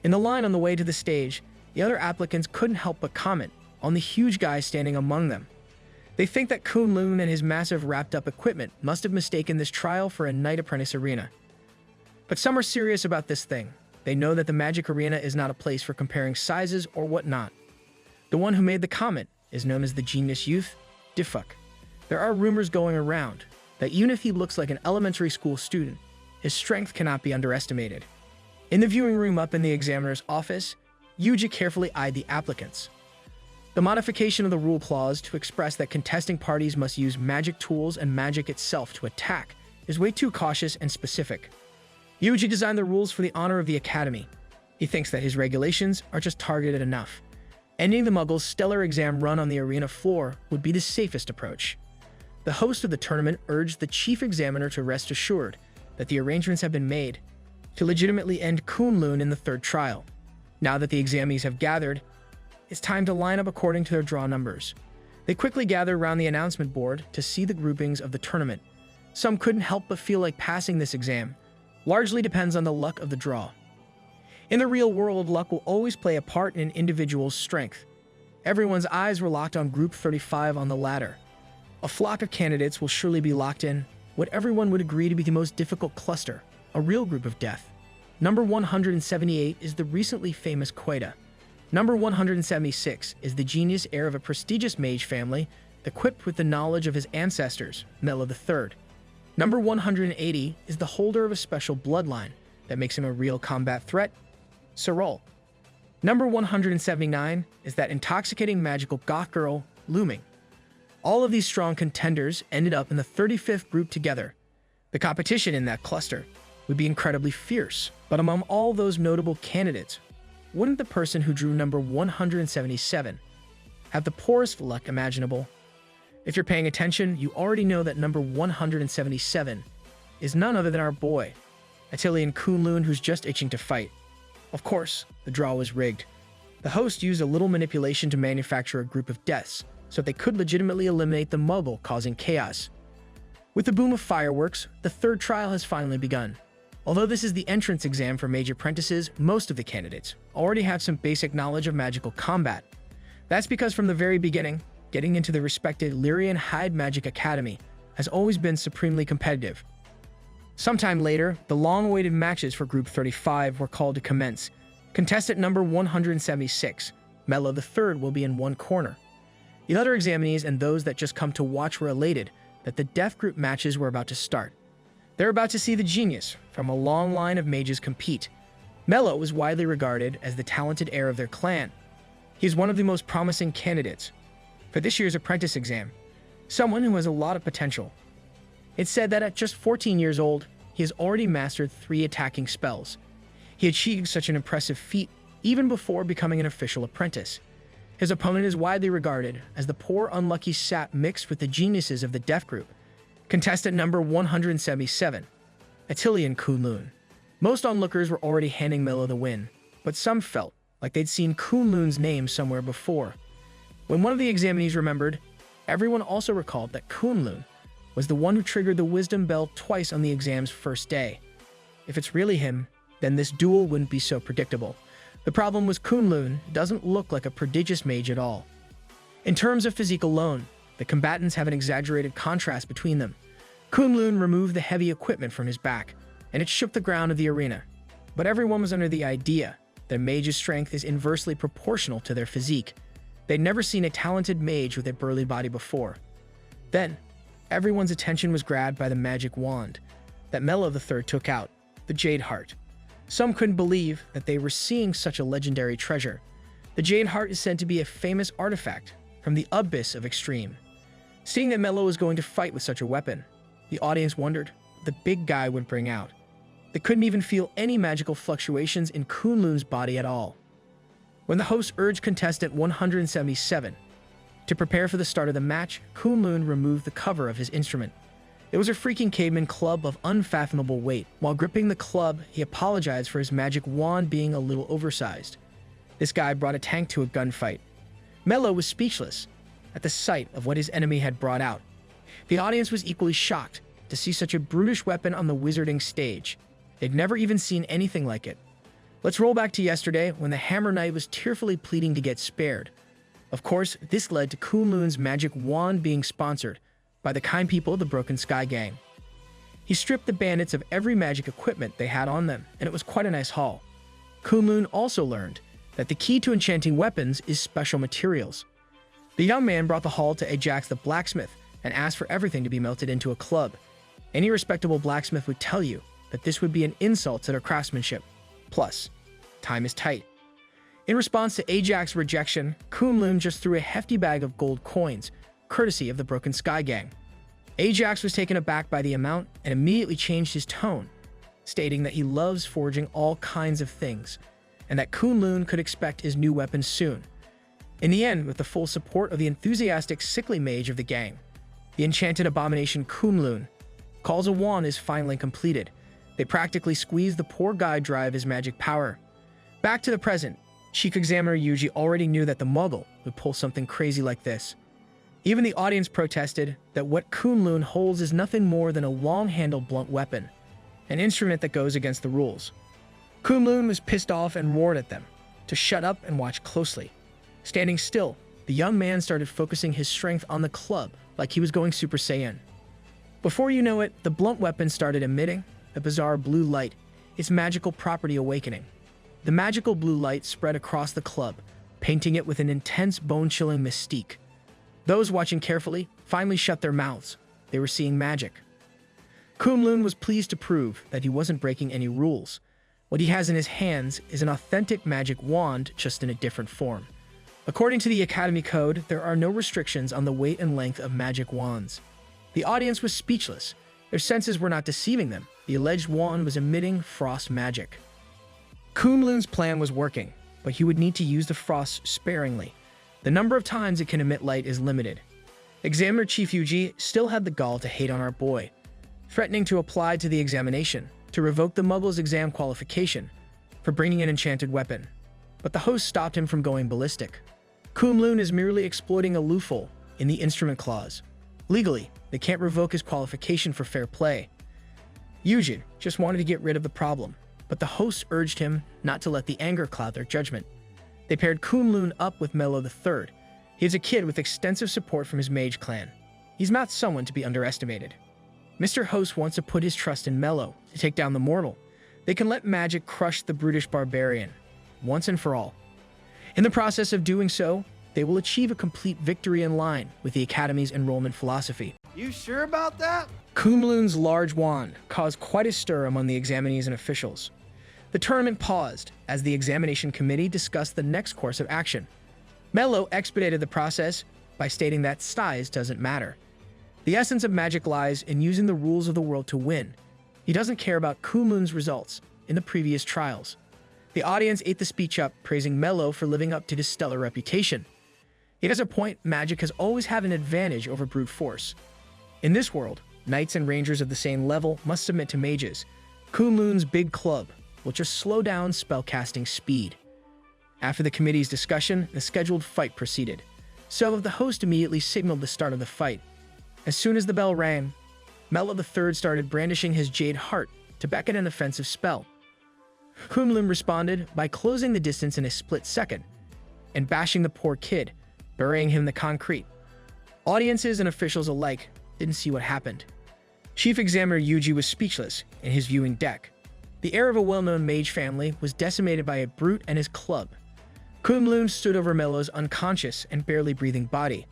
In the line on the way to the stage, the other applicants couldn't help but comment on the huge guy standing among them. They think that Kunlun and his massive wrapped-up equipment must have mistaken this trial for a Knight Apprentice arena. But some are serious about this thing. They know that the Magic Arena is not a place for comparing sizes or whatnot. The one who made the comment is known as the Genius Youth, Diffuk. There are rumors going around that even if he looks like an elementary school student, his strength cannot be underestimated. In the viewing room up in the examiner's office, Yuji carefully eyed the applicants. The modification of the rule clause to express that contesting parties must use magic tools and magic itself to attack is way too cautious and specific. Yuji designed the rules for the honor of the Academy. He thinks that his regulations are just targeted enough. Ending the Muggles' stellar exam run on the arena floor would be the safest approach. The host of the tournament urged the chief examiner to rest assured that the arrangements have been made to legitimately end Kunlun in the third trial. Now that the examinees have gathered, it's time to line up according to their draw numbers. They quickly gather around the announcement board to see the groupings of the tournament. Some couldn't help but feel like passing this exam. Largely depends on the luck of the draw. In the real world, luck will always play a part in an individual's strength. Everyone's eyes were locked on Group 35 on the ladder. A flock of candidates will surely be locked in what everyone would agree to be the most difficult cluster, a real group of death. Number 178 is the recently famous Queta. Number 176 is the genius heir of a prestigious mage family, equipped with the knowledge of his ancestors, Mela III. Number 180 is the holder of a special bloodline that makes him a real combat threat, Sorol. Number 179 is that intoxicating magical goth girl, Looming. All of these strong contenders ended up in the 35th group together. The competition in that cluster would be incredibly fierce, but among all those notable candidates, wouldn't the person who drew number 177 have the poorest luck imaginable? If you're paying attention, you already know that number 177 is none other than our boy, Attilian Kunlun, who's just itching to fight. Of course, the draw was rigged. The host used a little manipulation to manufacture a group of deaths so they could legitimately eliminate the Muggle, causing chaos. With the boom of fireworks, the third trial has finally begun. Although this is the entrance exam for Mage Apprentices, most of the candidates already have some basic knowledge of magical combat. That's because from the very beginning, getting into the respected Lyrian Hyde Magic Academy has always been supremely competitive. Sometime later, the long-awaited matches for Group 35 were called to commence. Contestant number 176, Mela III, will be in one corner. The other examinees and those that just come to watch were elated that the Death Group matches were about to start. They're about to see the genius from a long line of mages compete. Mela was widely regarded as the talented heir of their clan. He's one of the most promising candidates for this year's apprentice exam, someone who has a lot of potential. It's said that at just 14 years old, he has already mastered 3 attacking spells. He achieved such an impressive feat even before becoming an official apprentice. His opponent is widely regarded as the poor unlucky sap mixed with the geniuses of the Death Group. Contestant number 177, Attilian Kunlun. Most onlookers were already handing Mela the win, but some felt like they'd seen Kunlun's name somewhere before. When one of the examinees remembered, everyone also recalled that Kunlun was the one who triggered the wisdom bell twice on the exam's first day. If it's really him, then this duel wouldn't be so predictable. The problem was Kunlun doesn't look like a prodigious mage at all. In terms of physique alone, the combatants have an exaggerated contrast between them. Kunlun removed the heavy equipment from his back, and it shook the ground of the arena. But everyone was under the idea that a mage's strength is inversely proportional to their physique. They'd never seen a talented mage with a burly body before. Then, everyone's attention was grabbed by the magic wand that Mela III took out, the Jade Heart. Some couldn't believe that they were seeing such a legendary treasure. The Jade Heart is said to be a famous artifact from the Abyss of Extreme. Seeing that Mello was going to fight with such a weapon, the audience wondered what the big guy would bring out. They couldn't even feel any magical fluctuations in Kunlun's body at all. When the host urged contestant 177 to prepare for the start of the match, Kunlun removed the cover of his instrument. It was a freaking caveman club of unfathomable weight. While gripping the club, he apologized for his magic wand being a little oversized. This guy brought a tank to a gunfight. Mello was speechless at the sight of what his enemy had brought out. The audience was equally shocked to see such a brutish weapon on the wizarding stage. They'd never even seen anything like it. Let's roll back to yesterday when the Hammer Knight was tearfully pleading to get spared. Of course, this led to Kunlun's magic wand being sponsored by the kind people of the Broken Sky Gang. He stripped the bandits of every magic equipment they had on them, and it was quite a nice haul. Kunlun also learned that the key to enchanting weapons is special materials. The young man brought the haul to Ajax the blacksmith and asked for everything to be melted into a club. Any respectable blacksmith would tell you that this would be an insult to their craftsmanship. Plus, time is tight. In response to Ajax's rejection, Kunlun just threw a hefty bag of gold coins, courtesy of the Broken Sky Gang. Ajax was taken aback by the amount and immediately changed his tone, stating that he loves forging all kinds of things, and that Kunlun could expect his new weapon soon. In the end, with the full support of the enthusiastic sickly mage of the gang, the enchanted abomination Kunlun calls a wand is finally completed. They practically squeeze the poor guy dry of his magic power. Back to the present, Chief Examiner Yuji already knew that the Muggle would pull something crazy like this. Even the audience protested that what Kunlun holds is nothing more than a long-handled blunt weapon, an instrument that goes against the rules. Kunlun was pissed off and roared at them to shut up and watch closely. Standing still, the young man started focusing his strength on the club like he was going Super Saiyan. Before you know it, the blunt weapon started emitting a bizarre blue light, its magical property awakening. The magical blue light spread across the club, painting it with an intense bone-chilling mystique. Those watching carefully finally shut their mouths. They were seeing magic. Kunlun was pleased to prove that he wasn't breaking any rules. What he has in his hands is an authentic magic wand, just in a different form. According to the Academy Code, there are no restrictions on the weight and length of magic wands. The audience was speechless. Their senses were not deceiving them. The alleged wand was emitting frost magic. Kunlun's plan was working, but he would need to use the frost sparingly. The number of times it can emit light is limited. Examiner Chief Yuji still had the gall to hate on our boy, threatening to apply to the examination to revoke the Muggle's exam qualification for bringing an enchanted weapon. But the host stopped him from going ballistic. Kunlun is merely exploiting a loophole in the instrument clause. Legally, they can't revoke his qualification for fair play. Yuji just wanted to get rid of the problem, but the host urged him not to let the anger cloud their judgment. They paired Kunlun up with Mello III. He is a kid with extensive support from his Mage clan. He's not someone to be underestimated. Mr. Host wants to put his trust in Mello to take down the mortal. They can let magic crush the brutish barbarian, once and for all. In the process of doing so, they will achieve a complete victory in line with the Academy's enrollment philosophy. You sure about that? Kunlun's large wand caused quite a stir among the examinees and officials. The tournament paused as the examination committee discussed the next course of action. Mello expedited the process by stating that size doesn't matter. The essence of magic lies in using the rules of the world to win. He doesn't care about Kunlun's results in the previous trials. The audience ate the speech up, praising Mello for living up to his stellar reputation. He has a point, magic has always had an advantage over brute force. In this world, knights and rangers of the same level must submit to mages. Kunlun's big club will just slow down spellcasting speed. After the committee's discussion, the scheduled fight proceeded. So the host immediately signaled the start of the fight. As soon as the bell rang, Mello III started brandishing his jade heart to beckon an offensive spell. Kunlun responded by closing the distance in a split second and bashing the poor kid, burying him in the concrete. Audiences and officials alike didn't see what happened. Chief Examiner Yuji was speechless in his viewing deck. The heir of a well-known mage family was decimated by a brute and his club. Kunlun stood over Mello's unconscious and barely breathing body.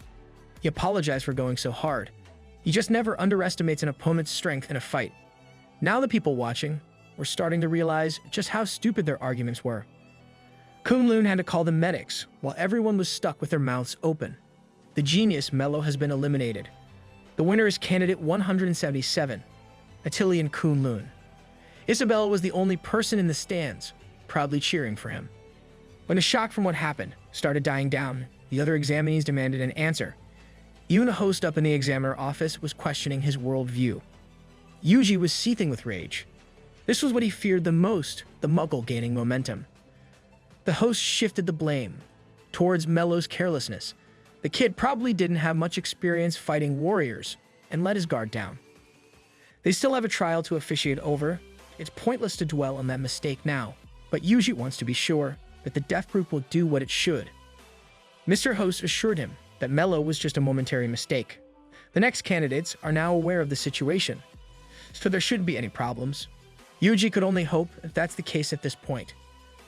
He apologized for going so hard. He just never underestimates an opponent's strength in a fight. Now the people watching were starting to realize just how stupid their arguments were. Kunlun had to call the medics while everyone was stuck with their mouths open. The genius Mello has been eliminated. The winner is candidate 177, Attilian Kunlun. Isabella was the only person in the stands, proudly cheering for him. When the shock from what happened started dying down, the other examinees demanded an answer. Even the host up in the examiner office was questioning his worldview. Yuji was seething with rage. This was what he feared the most, the muggle gaining momentum. The host shifted the blame towards Mello's carelessness. The kid probably didn't have much experience fighting warriors and let his guard down. They still have a trial to officiate over. It's pointless to dwell on that mistake now, but Yuji wants to be sure that the deaf group will do what it should. Mr. Host assured him that Mello was just a momentary mistake. The next candidates are now aware of the situation, so there shouldn't be any problems. Yuji could only hope if that's the case at this point.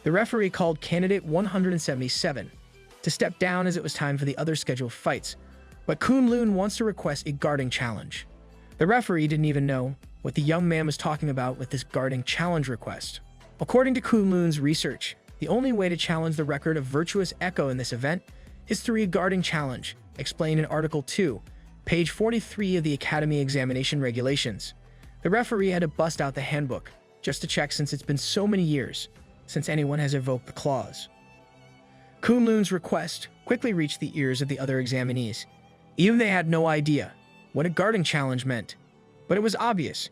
The referee called candidate 177 to step down as it was time for the other scheduled fights, but Kunlun wants to request a guarding challenge. The referee didn't even know what the young man was talking about with this guarding challenge request. According to Kunlun's research, the only way to challenge the record of virtuous echo in this event is through a guarding challenge, explained in Article 2, page 43 of the Academy Examination Regulations. The referee had to bust out the handbook just to check since it's been so many years since anyone has evoked the clause. Kunlun's request quickly reached the ears of the other examinees. Even they had no idea what a guarding challenge meant, but it was obvious.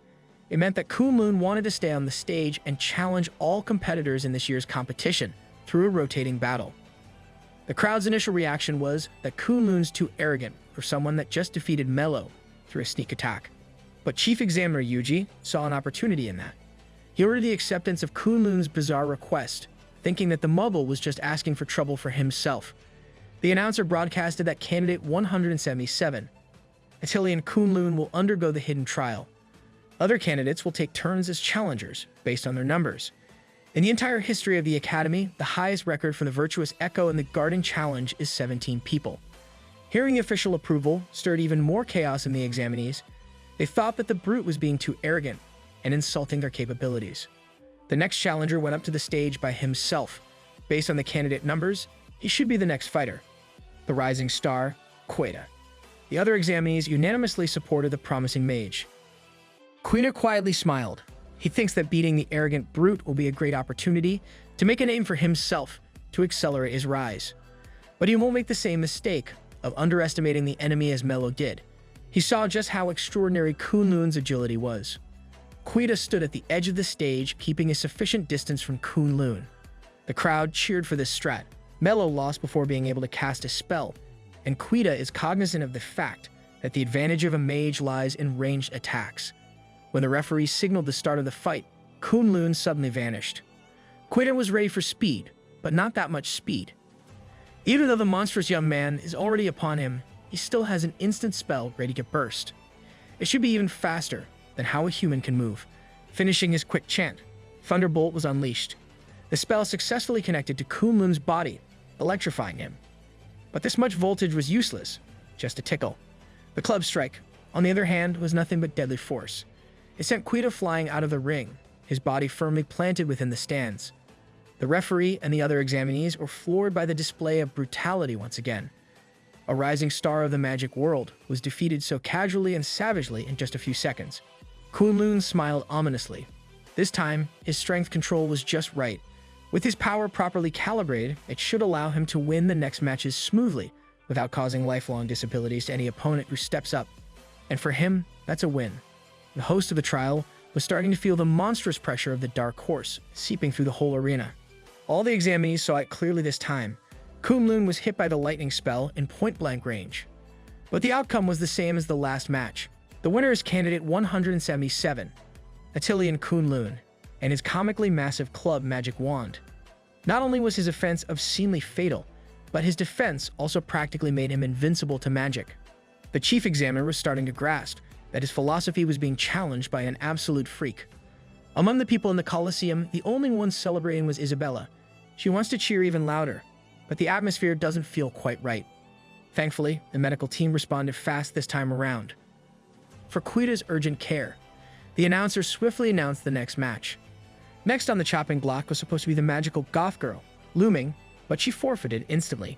It meant that Kunlun wanted to stay on the stage and challenge all competitors in this year's competition through a rotating battle. The crowd's initial reaction was that Kunlun's too arrogant for someone that just defeated Mello through a sneak attack. But Chief Examiner Yuji saw an opportunity in that. He ordered the acceptance of Kunlun's bizarre request, thinking that the muggle was just asking for trouble for himself. The announcer broadcasted that candidate 177, Attilian Kunlun, will undergo the hidden trial. Other candidates will take turns as challengers, based on their numbers. In the entire history of the Academy, the highest record for the virtuous echo in the guarding challenge is 17 people. Hearing the official approval stirred even more chaos in the examinees. They thought that the brute was being too arrogant and insulting their capabilities. The next challenger went up to the stage by himself. Based on the candidate numbers, he should be the next fighter. The rising star, Queta. The other examinees unanimously supported the promising mage. Queta quietly smiled. He thinks that beating the arrogant brute will be a great opportunity to make a name for himself to accelerate his rise. But he won't make the same mistake of underestimating the enemy as Mello did. He saw just how extraordinary Kunlun's agility was. Queta stood at the edge of the stage, keeping a sufficient distance from Kunlun. The crowd cheered for this strat. Mello lost before being able to cast a spell, and Queta is cognizant of the fact that the advantage of a mage lies in ranged attacks. When the referee signaled the start of the fight, Kunlun suddenly vanished. Queta was ready for speed, but not that much speed. Even though the monstrous young man is already upon him, he still has an instant spell ready to burst. It should be even faster than how a human can move. Finishing his quick chant, Thunderbolt was unleashed. The spell successfully connected to Kunlun's body, electrifying him. But this much voltage was useless, just a tickle. The club strike, on the other hand, was nothing but deadly force. It sent Queta flying out of the ring, his body firmly planted within the stands. The referee and the other examinees were floored by the display of brutality once again. A rising star of the magic world was defeated so casually and savagely in just a few seconds. Kunlun smiled ominously. This time, his strength control was just right. With his power properly calibrated, it should allow him to win the next matches smoothly, without causing lifelong disabilities to any opponent who steps up. And for him, that's a win. The host of the trial was starting to feel the monstrous pressure of the dark horse seeping through the whole arena. All the examinees saw it clearly this time. Kunlun was hit by the lightning spell in point-blank range. But the outcome was the same as the last match. The winner is candidate 177, Attilian Kunlun, and his comically massive club magic wand. Not only was his offense obscenely fatal, but his defense also practically made him invincible to magic. The chief examiner was starting to grasp that his philosophy was being challenged by an absolute freak. Among the people in the Colosseum, the only one celebrating was Isabella. She wants to cheer even louder, but the atmosphere doesn't feel quite right. Thankfully, the medical team responded fast this time around. For Queta's urgent care, the announcer swiftly announced the next match. Next on the chopping block was supposed to be the magical goth girl, Looming, but she forfeited instantly.